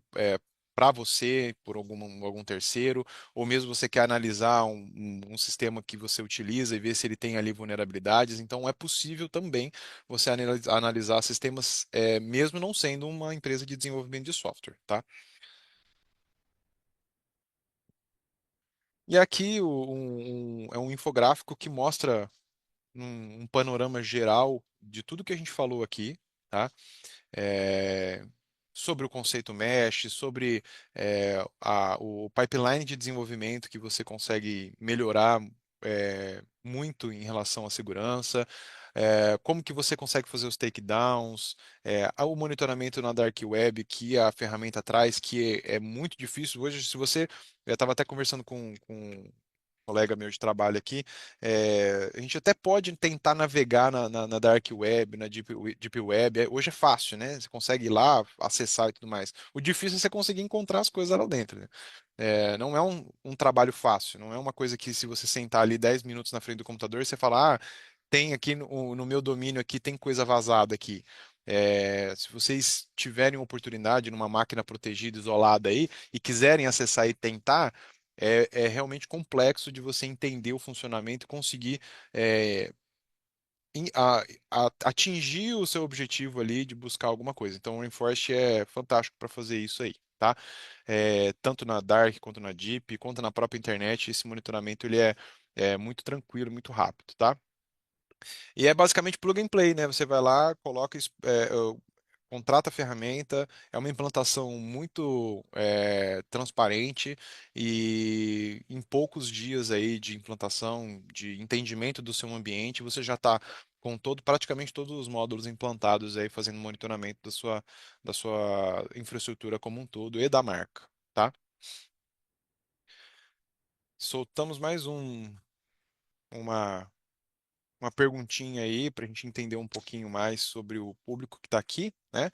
para você por algum terceiro ou mesmo você quer analisar um sistema que você utiliza e ver se ele tem ali vulnerabilidades. Então, é possível também você analisar sistemas, mesmo não sendo uma empresa de desenvolvimento de software, tá? E aqui é um infográfico que mostra um panorama geral de tudo que a gente falou aqui, tá? é, Sobre o conceito mesh, sobre o pipeline de desenvolvimento que você consegue melhorar muito em relação à segurança. como que você consegue fazer os takedowns, o monitoramento na Dark Web que a ferramenta traz, que é muito difícil. Hoje, se você. Eu estava até conversando com colega meu de trabalho aqui, a gente até pode tentar navegar na Dark Web, na Deep Web. Hoje é fácil, né? Você consegue ir lá, acessar e tudo mais. O difícil é você conseguir encontrar as coisas lá dentro, né? Não é um trabalho fácil, não é uma coisa que se você sentar ali 10 minutos na frente do computador, você fala, ah, tem aqui no meu domínio aqui, tem coisa vazada aqui. Se vocês tiverem oportunidade numa máquina protegida, isolada aí, e quiserem acessar e tentar, é realmente complexo de você entender o funcionamento e conseguir é, atingir o seu objetivo ali de buscar alguma coisa. Então, o Rainforest é fantástico para fazer isso aí, tá? Tanto na Dark quanto na Deep, quanto na própria internet, esse monitoramento ele é muito tranquilo, muito rápido, tá? E é basicamente plug and play, né? Você vai lá, coloca, contrata a ferramenta, é uma implantação muito transparente e em poucos dias aí de implantação, de entendimento do seu ambiente, você já está com praticamente todos os módulos implantados aí, fazendo monitoramento da sua infraestrutura como um todo e da marca, tá? Soltamos mais uma uma perguntinha aí para a gente entender um pouquinho mais sobre o público que está aqui, né?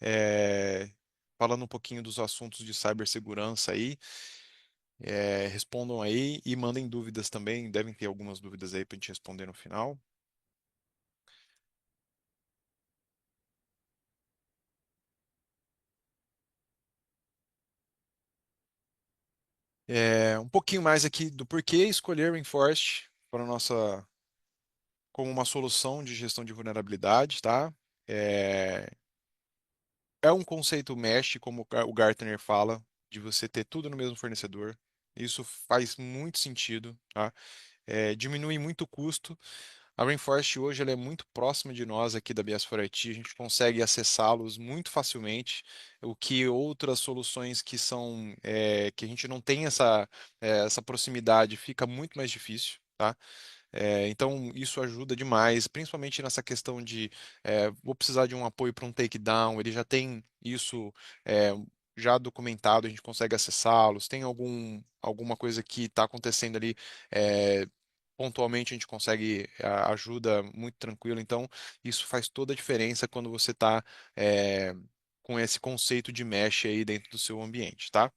É, falando um pouquinho dos assuntos de cibersegurança aí. Respondam aí e mandem dúvidas também. Devem ter algumas dúvidas aí para a gente responder no final. Um pouquinho mais aqui do porquê escolher Reinforced para nossa como uma solução de gestão de vulnerabilidade, tá? É, é um conceito mesh, como o Gartner fala, de você ter tudo no mesmo fornecedor. Isso faz muito sentido, tá? Diminui muito o custo. A Rainforest hoje ela é muito próxima de nós aqui da BS4IT, a gente consegue acessá-los muito facilmente, o que outras soluções que a gente não tem essa proximidade fica muito mais difícil, tá? Então, isso ajuda demais, principalmente nessa questão de vou precisar de um apoio para um takedown, ele já tem isso é, já documentado, a gente consegue acessá-los. Tem alguma coisa que está acontecendo ali, pontualmente a gente consegue ajuda muito tranquilo. Então, isso faz toda a diferença quando você está com esse conceito de mesh aí dentro do seu ambiente, tá?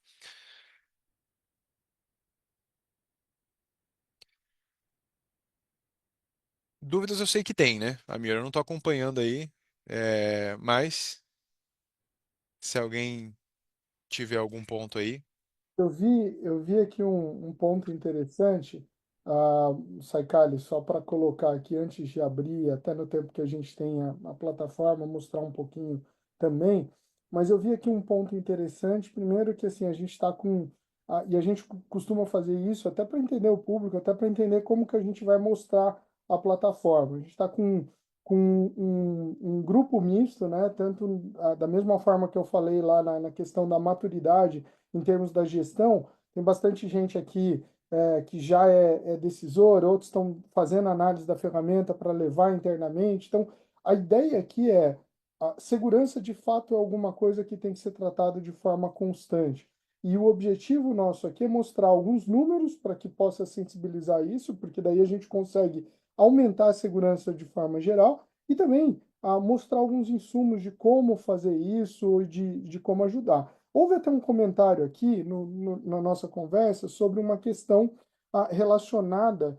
Dúvidas eu sei que tem, né? Amir, eu não estou acompanhando aí, mas se alguém tiver algum ponto aí. Eu vi aqui um ponto interessante, Saicali, só para colocar aqui antes de abrir, até no tempo que a gente tem a plataforma, mostrar um pouquinho também, mas eu vi aqui um ponto interessante, primeiro que assim, a gente está e a gente costuma fazer isso até para entender o público, até para entender como que a gente vai mostrar a plataforma. A gente está com um grupo misto, né? Tanto da mesma forma que eu falei lá na questão da maturidade, em termos da gestão, tem bastante gente aqui que já é decisor, outros estão fazendo análise da ferramenta para levar internamente. Então, a ideia aqui é a segurança de fato é alguma coisa que tem que ser tratada de forma constante. E o objetivo nosso aqui é mostrar alguns números para que possa sensibilizar isso, porque daí a gente consegue aumentar a segurança de forma geral e também mostrar alguns insumos de como fazer isso e de como ajudar. Houve até um comentário aqui na nossa conversa sobre uma questão relacionada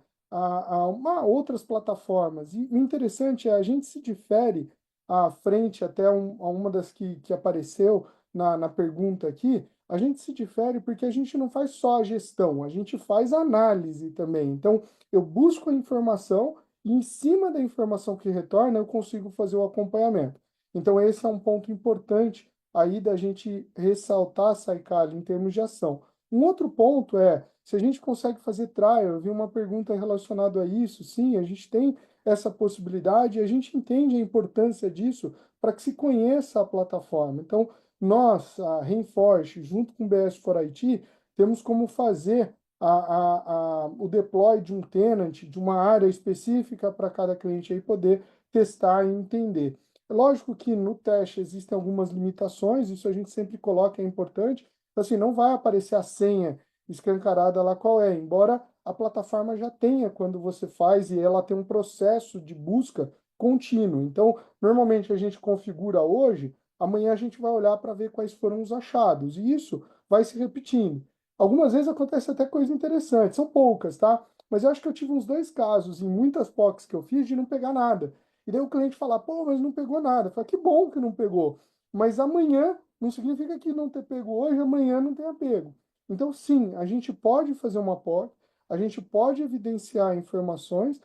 outras plataformas. E o interessante é a gente se difere à frente, até a uma das que apareceu na pergunta aqui, a gente se difere porque a gente não faz só a gestão, a gente faz a análise também. Então, eu busco a informação e em cima da informação que retorna, eu consigo fazer o acompanhamento. Então, esse é um ponto importante aí da gente ressaltar a Saicali em termos de ação. Um outro ponto é, se a gente consegue fazer trial, eu vi uma pergunta relacionada a isso, sim, a gente tem essa possibilidade, e a gente entende a importância disso para que se conheça a plataforma. Então, nós, a Rainforest, junto com o BS4IT, temos como fazer o deploy de um tenant, de uma área específica para cada cliente aí poder testar e entender. É lógico que no teste existem algumas limitações, isso a gente sempre coloca, é importante. Então, assim, não vai aparecer a senha escancarada lá qual é, embora a plataforma já tenha quando você faz e ela tem um processo de busca contínuo. Então, normalmente a gente configura hoje, amanhã a gente vai olhar para ver quais foram os achados, e isso vai se repetindo. Algumas vezes acontece até coisa interessante, são poucas, tá? Mas eu acho que eu tive uns dois casos em muitas POCs que eu fiz de não pegar nada. E daí o cliente fala, pô, mas não pegou nada. Eu falo, que bom que não pegou. Mas amanhã não significa que não ter pego hoje, amanhã não tenha pego. Então, sim, a gente pode fazer uma POC, a gente pode evidenciar informações,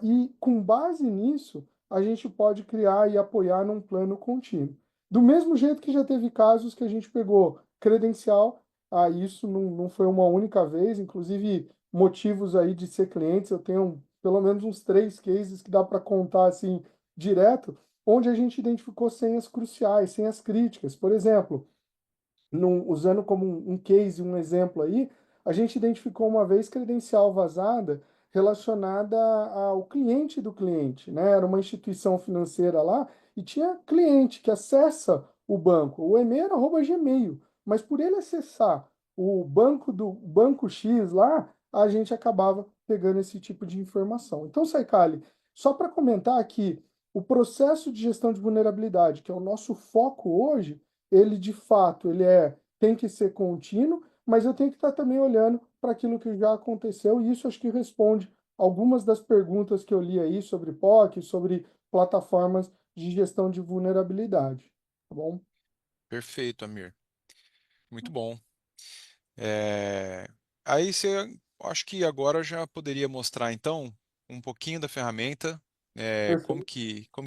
e com base nisso, a gente pode criar e apoiar num plano contínuo. Do mesmo jeito que já teve casos que a gente pegou credencial, isso não foi uma única vez, inclusive motivos aí de ser clientes, eu tenho pelo menos uns três cases que dá para contar assim direto, onde a gente identificou senhas cruciais, senhas críticas. Por exemplo, usando como um case, um exemplo aí, a gente identificou uma vez credencial vazada relacionada ao cliente do cliente, né? Era uma instituição financeira lá e tinha cliente que acessa o banco. O e-mail era @gmail, mas por ele acessar o banco do banco X lá, a gente acabava pegando esse tipo de informação. Então, Saicali, só para comentar aqui, o processo de gestão de vulnerabilidade, que é o nosso foco hoje, ele de fato tem que ser contínuo, mas eu tenho que estar também olhando para aquilo que já aconteceu, e isso acho que responde algumas das perguntas que eu li aí sobre POC, sobre plataformas de gestão de vulnerabilidade, tá bom? Perfeito, Amir. Muito bom. É, Aí você, acho que agora já poderia mostrar então um pouquinho da ferramenta, Perfeito. como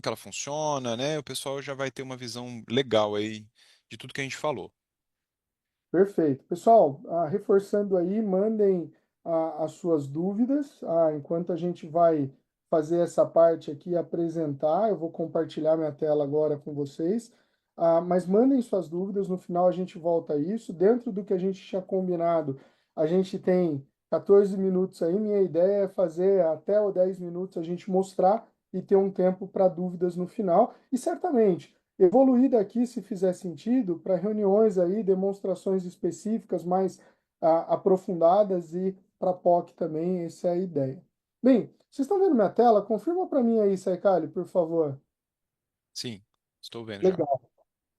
que ela funciona, né? O pessoal já vai ter uma visão legal aí de tudo que a gente falou. Perfeito. Pessoal, reforçando aí, mandem as suas dúvidas, enquanto a gente vai fazer essa parte aqui e apresentar. Eu vou compartilhar minha tela agora com vocês. Mas mandem suas dúvidas, no final a gente volta a isso. Dentro do que a gente tinha combinado, a gente tem 14 minutos aí. Minha ideia é fazer até os 10 minutos a gente mostrar e ter um tempo para dúvidas no final. E certamente evoluir daqui, se fizer sentido, para reuniões aí, demonstrações específicas mais aprofundadas e para POC também, essa é a ideia. Bem, vocês estão vendo minha tela? Confirma para mim aí, Saicali, por favor. Sim, estou vendo já. Legal.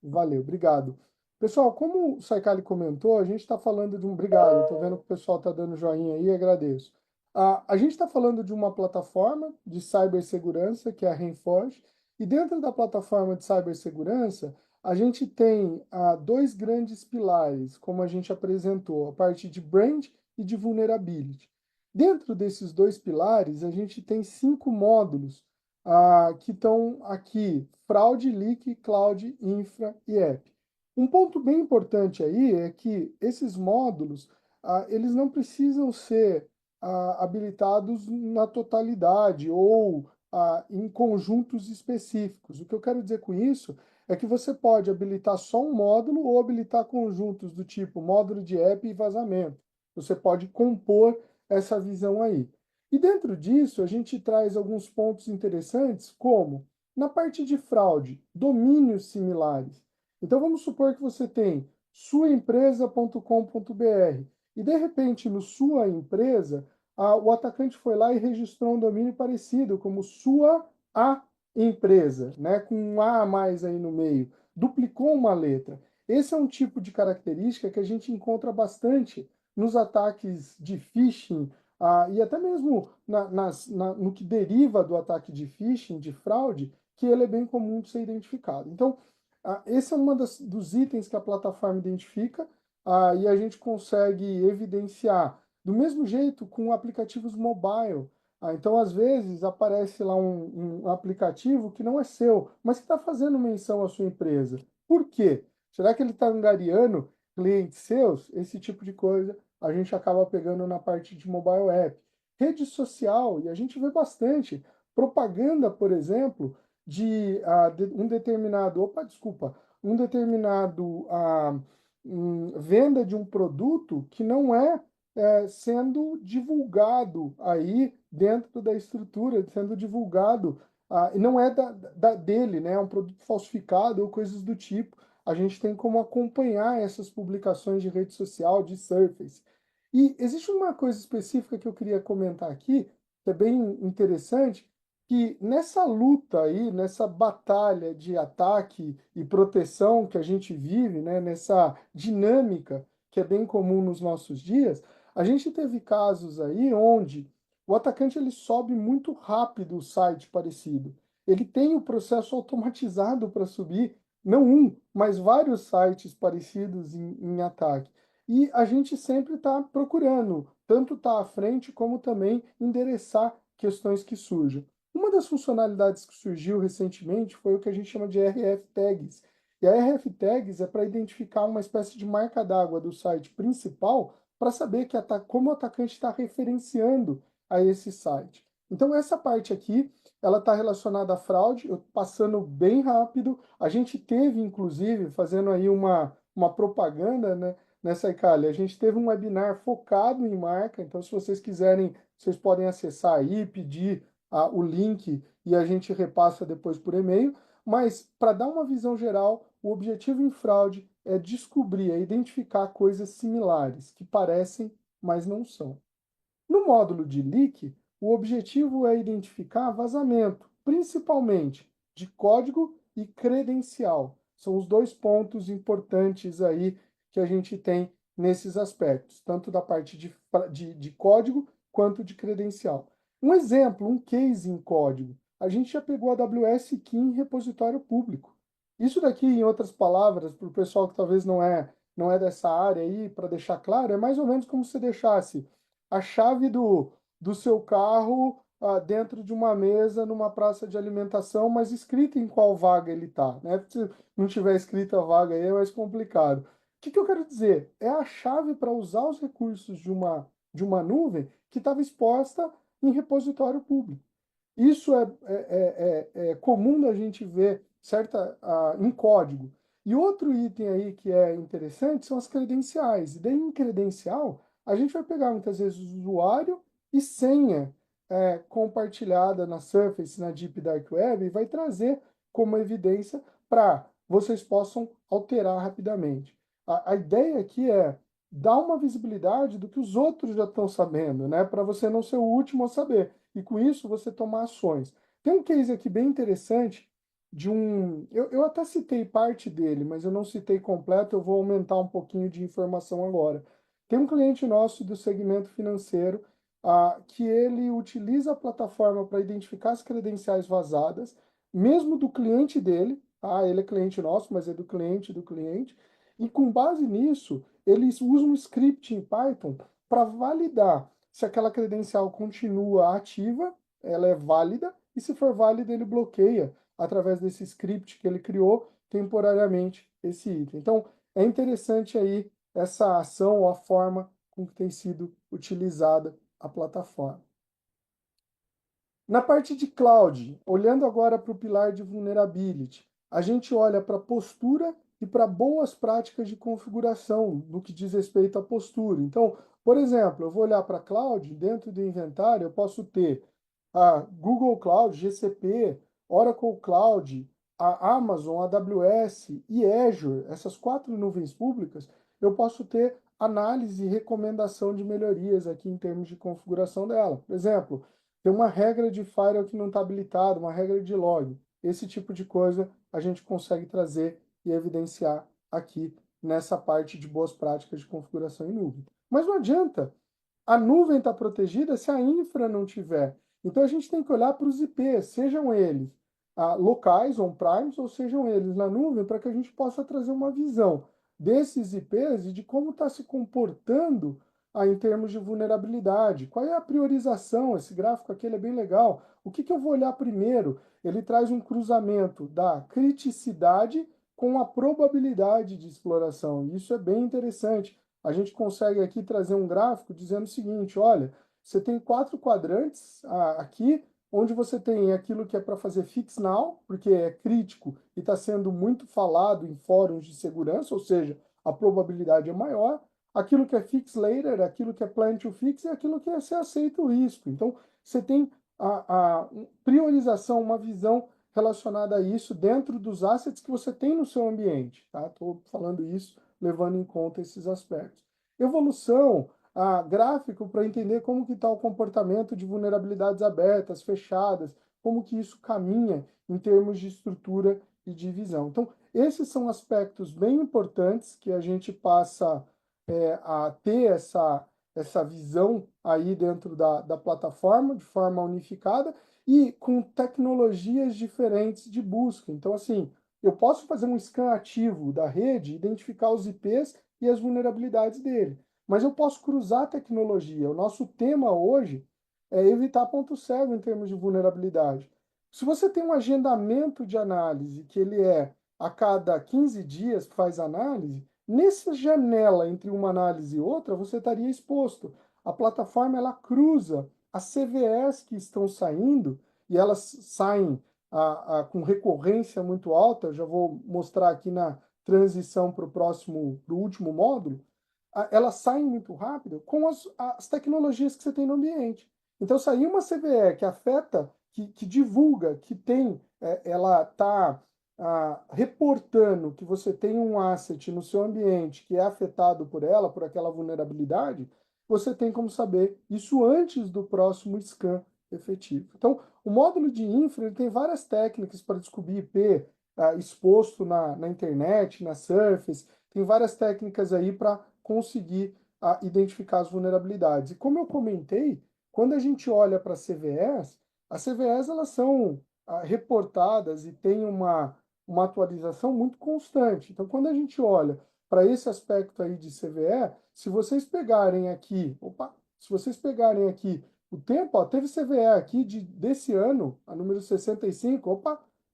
Valeu, obrigado. Pessoal, como o Saikali comentou, a gente está falando de um. Obrigado, estou vendo que o pessoal está dando joinha aí, agradeço. A gente está falando de uma plataforma de cibersegurança, que é a Reinforce, e dentro da plataforma de cibersegurança, a gente tem dois grandes pilares, como a gente apresentou, a parte de brand e de vulnerability. Dentro desses dois pilares, a gente tem 5 módulos que estão aqui: fraude, leak, cloud, infra e app. Um ponto bem importante aí é que esses módulos, eles não precisam ser habilitados na totalidade ou em conjuntos específicos. O que eu quero dizer com isso é que você pode habilitar só um módulo ou habilitar conjuntos do tipo módulo de app e vazamento. Você pode compor essa visão aí. E dentro disso, a gente traz alguns pontos interessantes, como na parte de fraude, domínios similares. Então vamos supor que você tem suaempresa.com.br e de repente no sua empresa, o atacante foi lá e registrou um domínio parecido, como sua a empresa, né, com um a mais aí no meio, duplicou uma letra. Esse é um tipo de característica que a gente encontra bastante nos ataques de phishing, e até mesmo no que deriva do ataque de phishing, de fraude, que ele é bem comum de ser identificado. Então, esse é um dos itens que a plataforma identifica, e a gente consegue evidenciar do mesmo jeito com aplicativos mobile. Então, às vezes, aparece lá um aplicativo que não é seu, mas que está fazendo menção à sua empresa. Por quê? Será que ele está angariando clientes seus? Esse tipo de coisa a gente acaba pegando na parte de mobile app. Rede social, e a gente vê bastante propaganda, por exemplo, um determinado, opa, desculpa, um determinado venda de um produto que não é sendo divulgado aí dentro da estrutura, sendo divulgado, e não é dele, né? É um produto falsificado ou coisas do tipo. A gente tem como acompanhar essas publicações de rede social, de Surface. E existe uma coisa específica que eu queria comentar aqui, que é bem interessante, que nessa luta aí, nessa batalha de ataque e proteção que a gente vive, né, nessa dinâmica que é bem comum nos nossos dias, a gente teve casos aí onde o atacante ele sobe muito rápido o site parecido. Ele tem o processo automatizado para subir, não um, mas vários sites parecidos em ataque. E a gente sempre está procurando, tanto estar tá à frente como também endereçar questões que surjam. Uma das funcionalidades que surgiu recentemente foi o que a gente chama de RF Tags. E a RF Tags é para identificar uma espécie de marca d'água do site principal para saber que como o atacante está referenciando a esse site. Então essa parte aqui, ela está relacionada à fraude, eu passando bem rápido. A gente teve, inclusive, fazendo aí uma propaganda, né, nessa Icali. A gente teve um webinar focado em marca, então se vocês quiserem, vocês podem acessar aí, pedir o link e a gente repassa depois por e-mail. Mas, para dar uma visão geral, o objetivo em fraude é descobrir, é identificar coisas similares, que parecem, mas não são. No módulo de leak, o objetivo é identificar vazamento, principalmente de código e credencial. São os dois pontos importantes aí que a gente tem nesses aspectos, tanto da parte de código quanto de credencial. Um exemplo, um case em código. A gente já pegou a AWS Key em repositório público. Isso daqui, em outras palavras, para o pessoal que talvez não é dessa área aí, para deixar claro, é mais ou menos como se deixasse a chave do seu carro dentro de uma mesa numa praça de alimentação, mas escrita em qual vaga ele está, né? Se não tiver escrita a vaga aí é mais complicado. O que eu quero dizer? É a chave para usar os recursos de uma nuvem que estava exposta em repositório público. Isso é comum da gente ver em código. E outro item aí que é interessante são as credenciais. E daí em credencial, a gente vai pegar muitas vezes o usuário e senha compartilhada na Surface, na Deep Dark Web, e vai trazer como evidência para vocês possam alterar rapidamente. A ideia aqui é dar uma visibilidade do que os outros já estão sabendo, né? Para você não ser o último a saber e com isso você tomar ações. Tem um case aqui bem interessante de um. Eu até citei parte dele, mas eu não citei completo, eu vou aumentar um pouquinho de informação agora. Tem um cliente nosso do segmento financeiro que ele utiliza a plataforma para identificar as credenciais vazadas, mesmo do cliente dele. Ele é cliente nosso, mas é do cliente. E com base nisso, eles usam um script em Python para validar se aquela credencial continua ativa, ela é válida, e se for válida, ele bloqueia através desse script que ele criou temporariamente esse item. Então, é interessante aí essa ação ou a forma com que tem sido utilizada a plataforma. Na parte de cloud, olhando agora para o pilar de vulnerability, a gente olha para postura e para boas práticas de configuração no que diz respeito à postura. Então, por exemplo, eu vou olhar para cloud, dentro do inventário eu posso ter a Google Cloud, GCP, Oracle Cloud, a Amazon, a AWS e Azure, essas quatro nuvens públicas, eu posso ter análise e recomendação de melhorias aqui em termos de configuração dela. Por exemplo, tem uma regra de firewall que não está habilitada, uma regra de log. Esse tipo de coisa a gente consegue trazer e evidenciar aqui nessa parte de boas práticas de configuração em nuvem. Mas não adianta a nuvem está protegida se a infra não tiver. Então a gente tem que olhar para os IPs, sejam eles locais, on-primes, ou sejam eles na nuvem, para que a gente possa trazer uma visão desses IPs e de como está se comportando em termos de vulnerabilidade. Qual é a priorização? Esse gráfico aqui ele é bem legal. O que eu vou olhar primeiro? Ele traz um cruzamento da criticidade com a probabilidade de exploração. Isso é bem interessante. A gente consegue aqui trazer um gráfico dizendo o seguinte: olha, você tem 4 quadrantes aqui, onde você tem aquilo que é para fazer fix now, porque é crítico e está sendo muito falado em fóruns de segurança, ou seja, a probabilidade é maior. aquilo que é fix later, aquilo que é plan to fix e aquilo que é ser aceito o risco. Então, você tem a priorização, uma visão relacionada a isso dentro dos assets que você tem no seu ambiente, tá? Estou falando isso levando em conta esses aspectos. Evolução, gráfico para entender como que está o comportamento de vulnerabilidades abertas, fechadas, como que isso caminha em termos de estrutura e de visão. Então, esses são aspectos bem importantes que a gente passa a ter essa visão aí dentro da plataforma, de forma unificada e com tecnologias diferentes de busca. Então, assim, eu posso fazer um scan ativo da rede, identificar os IPs e as vulnerabilidades dele, mas eu posso cruzar a tecnologia. O nosso tema hoje é evitar ponto cego em termos de vulnerabilidade. Se você tem um agendamento de análise, que ele é a cada 15 dias faz análise, nessa janela entre uma análise e outra, você estaria exposto. A plataforma ela cruza as CVEs que estão saindo, e elas saem com recorrência muito alta, já vou mostrar aqui na transição para o próximo, para o último módulo, elas saem muito rápido com as tecnologias que você tem no ambiente. Então, sair uma CVE que afeta, que divulga, que tem, ela está reportando que você tem um asset no seu ambiente que é afetado por ela, por aquela vulnerabilidade, você tem como saber isso antes do próximo scan efetivo. Então, o módulo de infra ele tem várias técnicas para descobrir IP exposto na internet, na Surface, tem várias técnicas aí para conseguir identificar as vulnerabilidades. E como eu comentei, quando a gente olha para as CVEs elas são reportadas e têm uma atualização muito constante. Então, quando a gente olha para esse aspecto aí de CVE, se vocês pegarem aqui, se vocês pegarem aqui o tempo, ó, teve CVE aqui desse ano, a número 65,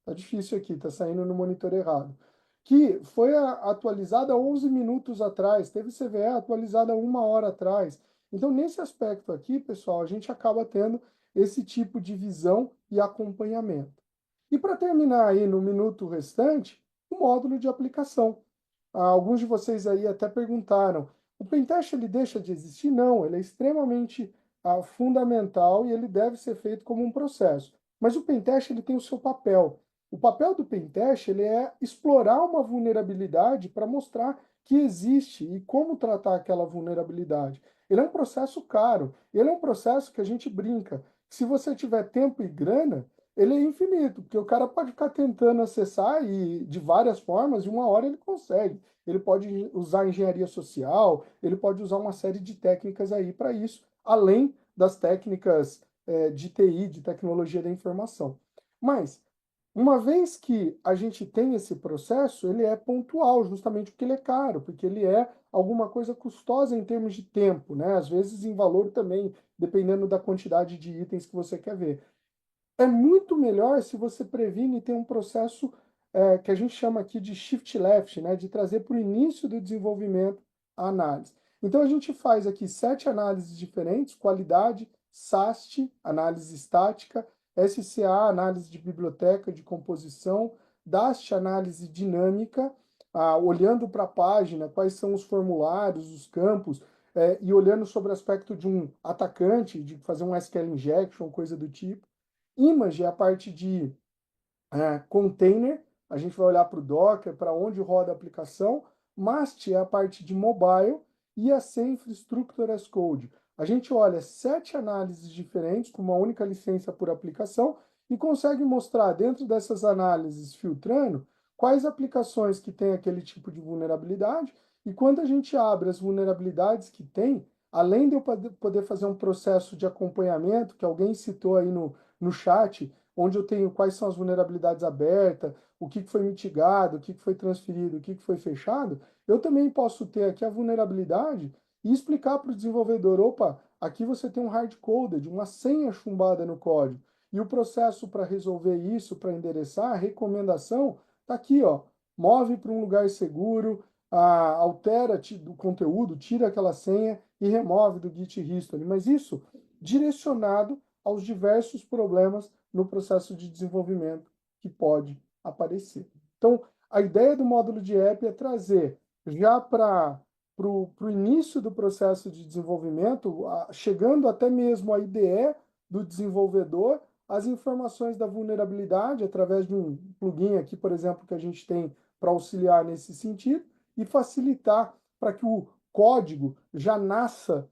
tá difícil aqui, tá saindo no monitor errado, que foi atualizada 11 minutos atrás, teve CVE atualizada 1 hora atrás. Então, nesse aspecto aqui, pessoal, a gente acaba tendo esse tipo de visão e acompanhamento. E para terminar aí no minuto restante, o módulo de aplicação. Alguns de vocês aí até perguntaram, o pentest ele deixa de existir? Não, ele é extremamente fundamental e ele deve ser feito como um processo. Mas o pentest ele tem o seu papel. O papel do pentest ele é explorar uma vulnerabilidade para mostrar que existe e como tratar aquela vulnerabilidade. Ele é um processo caro, ele é um processo que a gente brinca. Se você tiver tempo e grana, ele é infinito, porque o cara pode ficar tentando acessar e de várias formas, e 1 hora ele consegue. Ele pode usar engenharia social, ele pode usar uma série de técnicas aí para isso, além das técnicas de TI, de tecnologia da informação. Mas, uma vez que a gente tem esse processo, ele é pontual, justamente porque ele é caro, porque ele é alguma coisa custosa em termos de tempo, né? Às vezes em valor também, dependendo da quantidade de itens que você quer ver. É muito melhor se você previne e tem um processo que a gente chama aqui de shift left, né, de trazer para o início do desenvolvimento a análise. Então a gente faz aqui 7 análises diferentes: qualidade, SAST, análise estática, SCA, análise de biblioteca de composição, DAST, análise dinâmica, olhando para a página, quais são os formulários, os campos, e olhando sobre o aspecto de um atacante, de fazer um SQL injection, coisa do tipo. Image é a parte de container, a gente vai olhar para o Docker, para onde roda a aplicação. Mast é a parte de mobile e a C Infrastructure as Code. A gente olha 7 análises diferentes com uma única licença por aplicação e consegue mostrar dentro dessas análises, filtrando, quais aplicações que têm aquele tipo de vulnerabilidade, e quando a gente abre as vulnerabilidades que tem, além de eu poder fazer um processo de acompanhamento, que alguém citou aí no chat, onde eu tenho quais são as vulnerabilidades abertas, o que foi mitigado, o que foi transferido, o que foi fechado, eu também posso ter aqui a vulnerabilidade e explicar para o desenvolvedor, opa, aqui você tem um hard-coded, uma senha chumbada no código. E o processo para resolver isso, para endereçar, a recomendação, está aqui, ó, move para um lugar seguro, altera do conteúdo, tira aquela senha e remove do Git history. Mas isso direcionado aos diversos problemas no processo de desenvolvimento que pode aparecer. Então, a ideia do módulo de app é trazer já para o início do processo de desenvolvimento, chegando até mesmo à IDE do desenvolvedor, as informações da vulnerabilidade, através de um plugin aqui, por exemplo, que a gente tem para auxiliar nesse sentido, e facilitar para que o código já nasça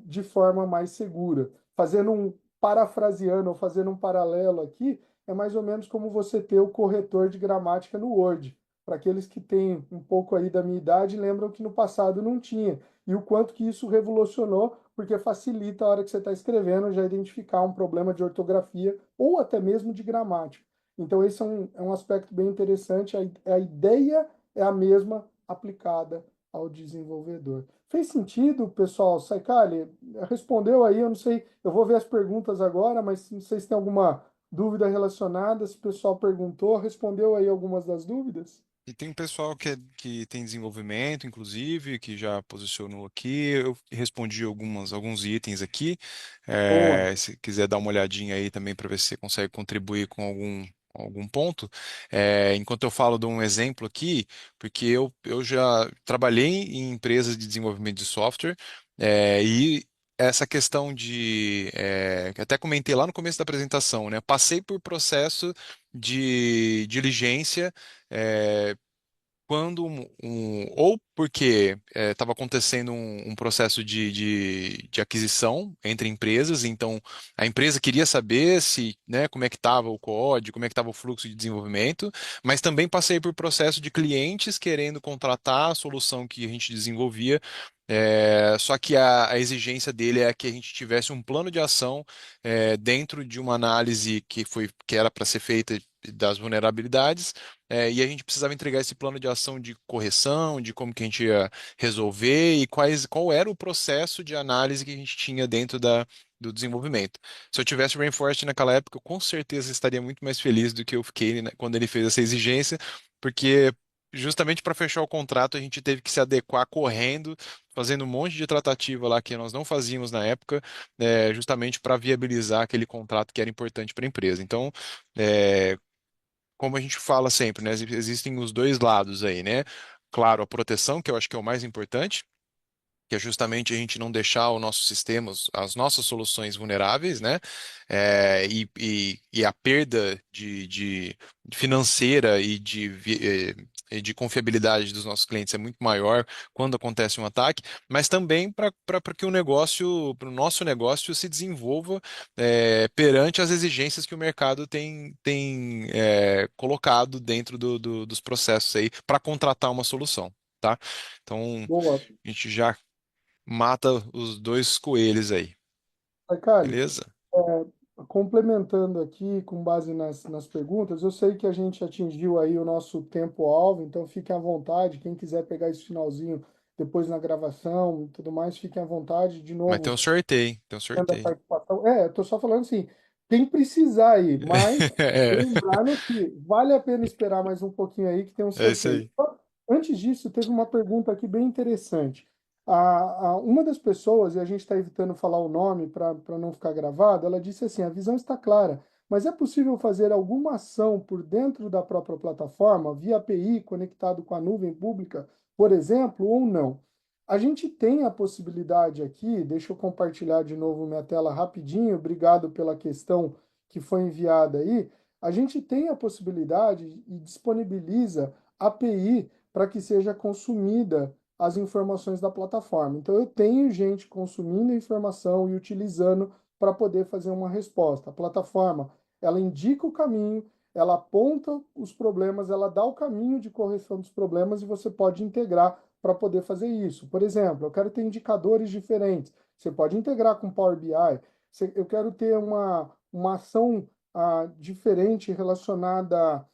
de forma mais segura. Fazendo um parafraseando ou fazendo um paralelo aqui, é mais ou menos como você ter o corretor de gramática no Word. Para aqueles que têm um pouco aí da minha idade, lembram que no passado não tinha. E o quanto que isso revolucionou, porque facilita a hora que você está escrevendo já identificar um problema de ortografia ou até mesmo de gramática. Então, esse é um aspecto bem interessante. A ideia é a mesma aplicada ao desenvolvedor. Fez sentido, pessoal? Saikali, respondeu aí, eu não sei, eu vou ver as perguntas agora, mas não sei se tem alguma dúvida relacionada, se o pessoal perguntou, respondeu aí algumas das dúvidas? E tem um pessoal que tem desenvolvimento, inclusive, que já posicionou aqui. Eu respondi alguns itens aqui. Boa. Se quiser dar uma olhadinha aí também para ver se você consegue contribuir com algum ponto. Enquanto eu falo de um exemplo aqui, porque eu já trabalhei em empresas de desenvolvimento de software, e essa questão que até comentei lá no começo da apresentação, né? Passei por processo de diligência. é, Quando ou porque estava acontecendo um processo de aquisição entre empresas, então a empresa queria saber se, né, como é que estava o código, como é que estava o fluxo de desenvolvimento, mas também passei por processo de clientes querendo contratar a solução que a gente desenvolvia. Só que a exigência dele é que a gente tivesse um plano de ação dentro de uma análise que era para ser feita das vulnerabilidades, e a gente precisava entregar esse plano de ação de correção, de como que a gente ia resolver e qual era o processo de análise que a gente tinha dentro do desenvolvimento. Se eu tivesse o Rainforest naquela época, eu com certeza estaria muito mais feliz do que eu fiquei, né, quando ele fez essa exigência, porque justamente para fechar o contrato a gente teve que se adequar correndo, fazendo um monte de tratativa lá que nós não fazíamos na época, justamente para viabilizar aquele contrato que era importante para a empresa. Então, é, como a gente fala sempre, né? Existem os dois lados aí, né? Claro, a proteção, que eu acho que é o mais importante, que é justamente a gente não deixar o nosso sistema, as nossas soluções vulneráveis, né? E a perda de financeira e de confiabilidade dos nossos clientes é muito maior quando acontece um ataque, mas também para que para o nosso negócio se desenvolva perante as exigências que o mercado tem colocado dentro dos processos aí para contratar uma solução, tá? Então, Boa. a gente já mata os dois coelhos aí, Saikali, beleza? complementando aqui com base nas perguntas, eu sei que a gente atingiu aí o nosso tempo-alvo, então fiquem à vontade, quem quiser pegar esse finalzinho depois na gravação e tudo mais, fiquem à vontade. De Mas tem um novo, sorteio, hein? Tem um da sorteio. participação. Eu tô só falando assim, quem precisar aí, mas É, lembrando que vale a pena esperar mais um pouquinho aí que tem um é isso sorteio. aí. Antes disso, teve uma pergunta aqui bem interessante. Uma das pessoas, e a gente está evitando falar o nome para não ficar gravado, ela disse assim: a visão está clara, mas é possível fazer alguma ação por dentro da própria plataforma, via API, conectado com a nuvem pública, por exemplo, ou não? A gente tem a possibilidade aqui, deixa eu compartilhar de novo minha tela rapidinho, obrigado pela questão que foi enviada aí. A gente tem a possibilidade e disponibiliza API para que seja consumida as informações da plataforma. Então, eu tenho gente consumindo a informação e utilizando para poder fazer uma resposta. A plataforma, ela indica o caminho, ela aponta os problemas, ela dá o caminho de correção dos problemas e você pode integrar para poder fazer isso. Por exemplo, eu quero ter indicadores diferentes. Você pode integrar com Power BI. Eu quero ter uma ação diferente relacionada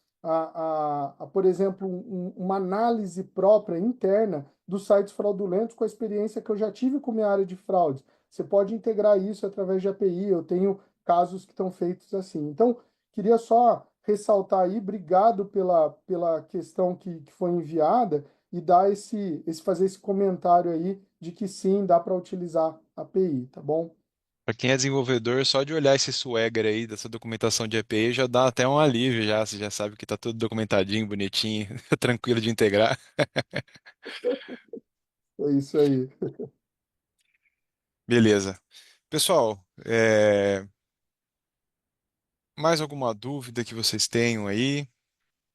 por exemplo, uma análise própria interna dos sites fraudulentos com a experiência que eu já tive com minha área de fraudes. Você pode integrar isso através de API. Eu tenho casos que estão feitos assim. Então, queria só ressaltar aí, obrigado pela questão que foi enviada e dar fazer esse comentário aí de que sim, dá para utilizar API, tá bom? Para quem é desenvolvedor, só de olhar esse swagger aí dessa documentação de API já dá até um alívio já, você já sabe que tá tudo documentadinho, bonitinho, tranquilo de integrar. isso aí. Beleza. Pessoal, mais alguma dúvida que vocês tenham aí?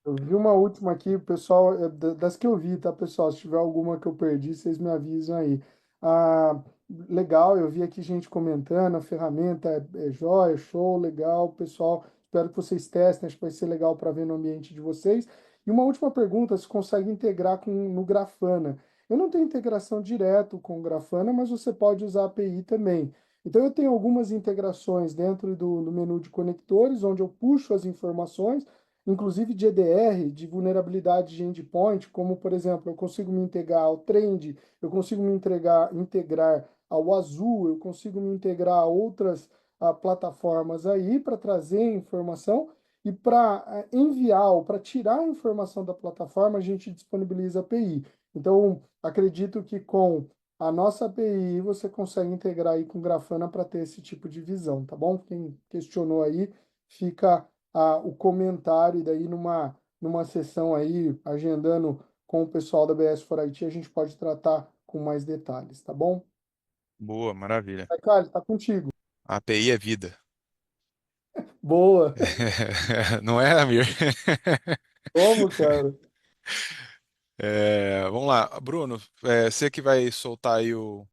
Eu vi uma última aqui, pessoal, das que eu vi, tá, pessoal? Se tiver alguma que eu perdi, vocês me avisam aí. Ah, legal, eu vi aqui gente comentando, a ferramenta é jóia, show, legal, pessoal. Espero que vocês testem, acho que vai ser legal para ver no ambiente de vocês. E uma última pergunta, se consegue integrar no Grafana? Eu não tenho integração direto com o Grafana, mas você pode usar a API também. Então, eu tenho algumas integrações dentro do menu de conectores, onde eu puxo as informações inclusive de EDR, de vulnerabilidade de endpoint, como, por exemplo, eu consigo me integrar ao Trend, eu consigo me integrar ao Azul, eu consigo me integrar a outras plataformas aí para trazer informação e para enviar ou para tirar a informação da plataforma, a gente disponibiliza a API. Então, acredito que com a nossa API você consegue integrar aí com Grafana para ter esse tipo de visão, tá bom? Quem questionou aí, fica o comentário, e daí numa sessão aí, agendando com o pessoal da BS for IT, a gente pode tratar com mais detalhes, tá bom? Boa, maravilha. Ricardo, tá contigo. A API é vida. Boa. Não é, Amir? Como, cara? Vamos lá, Bruno, você que vai soltar aí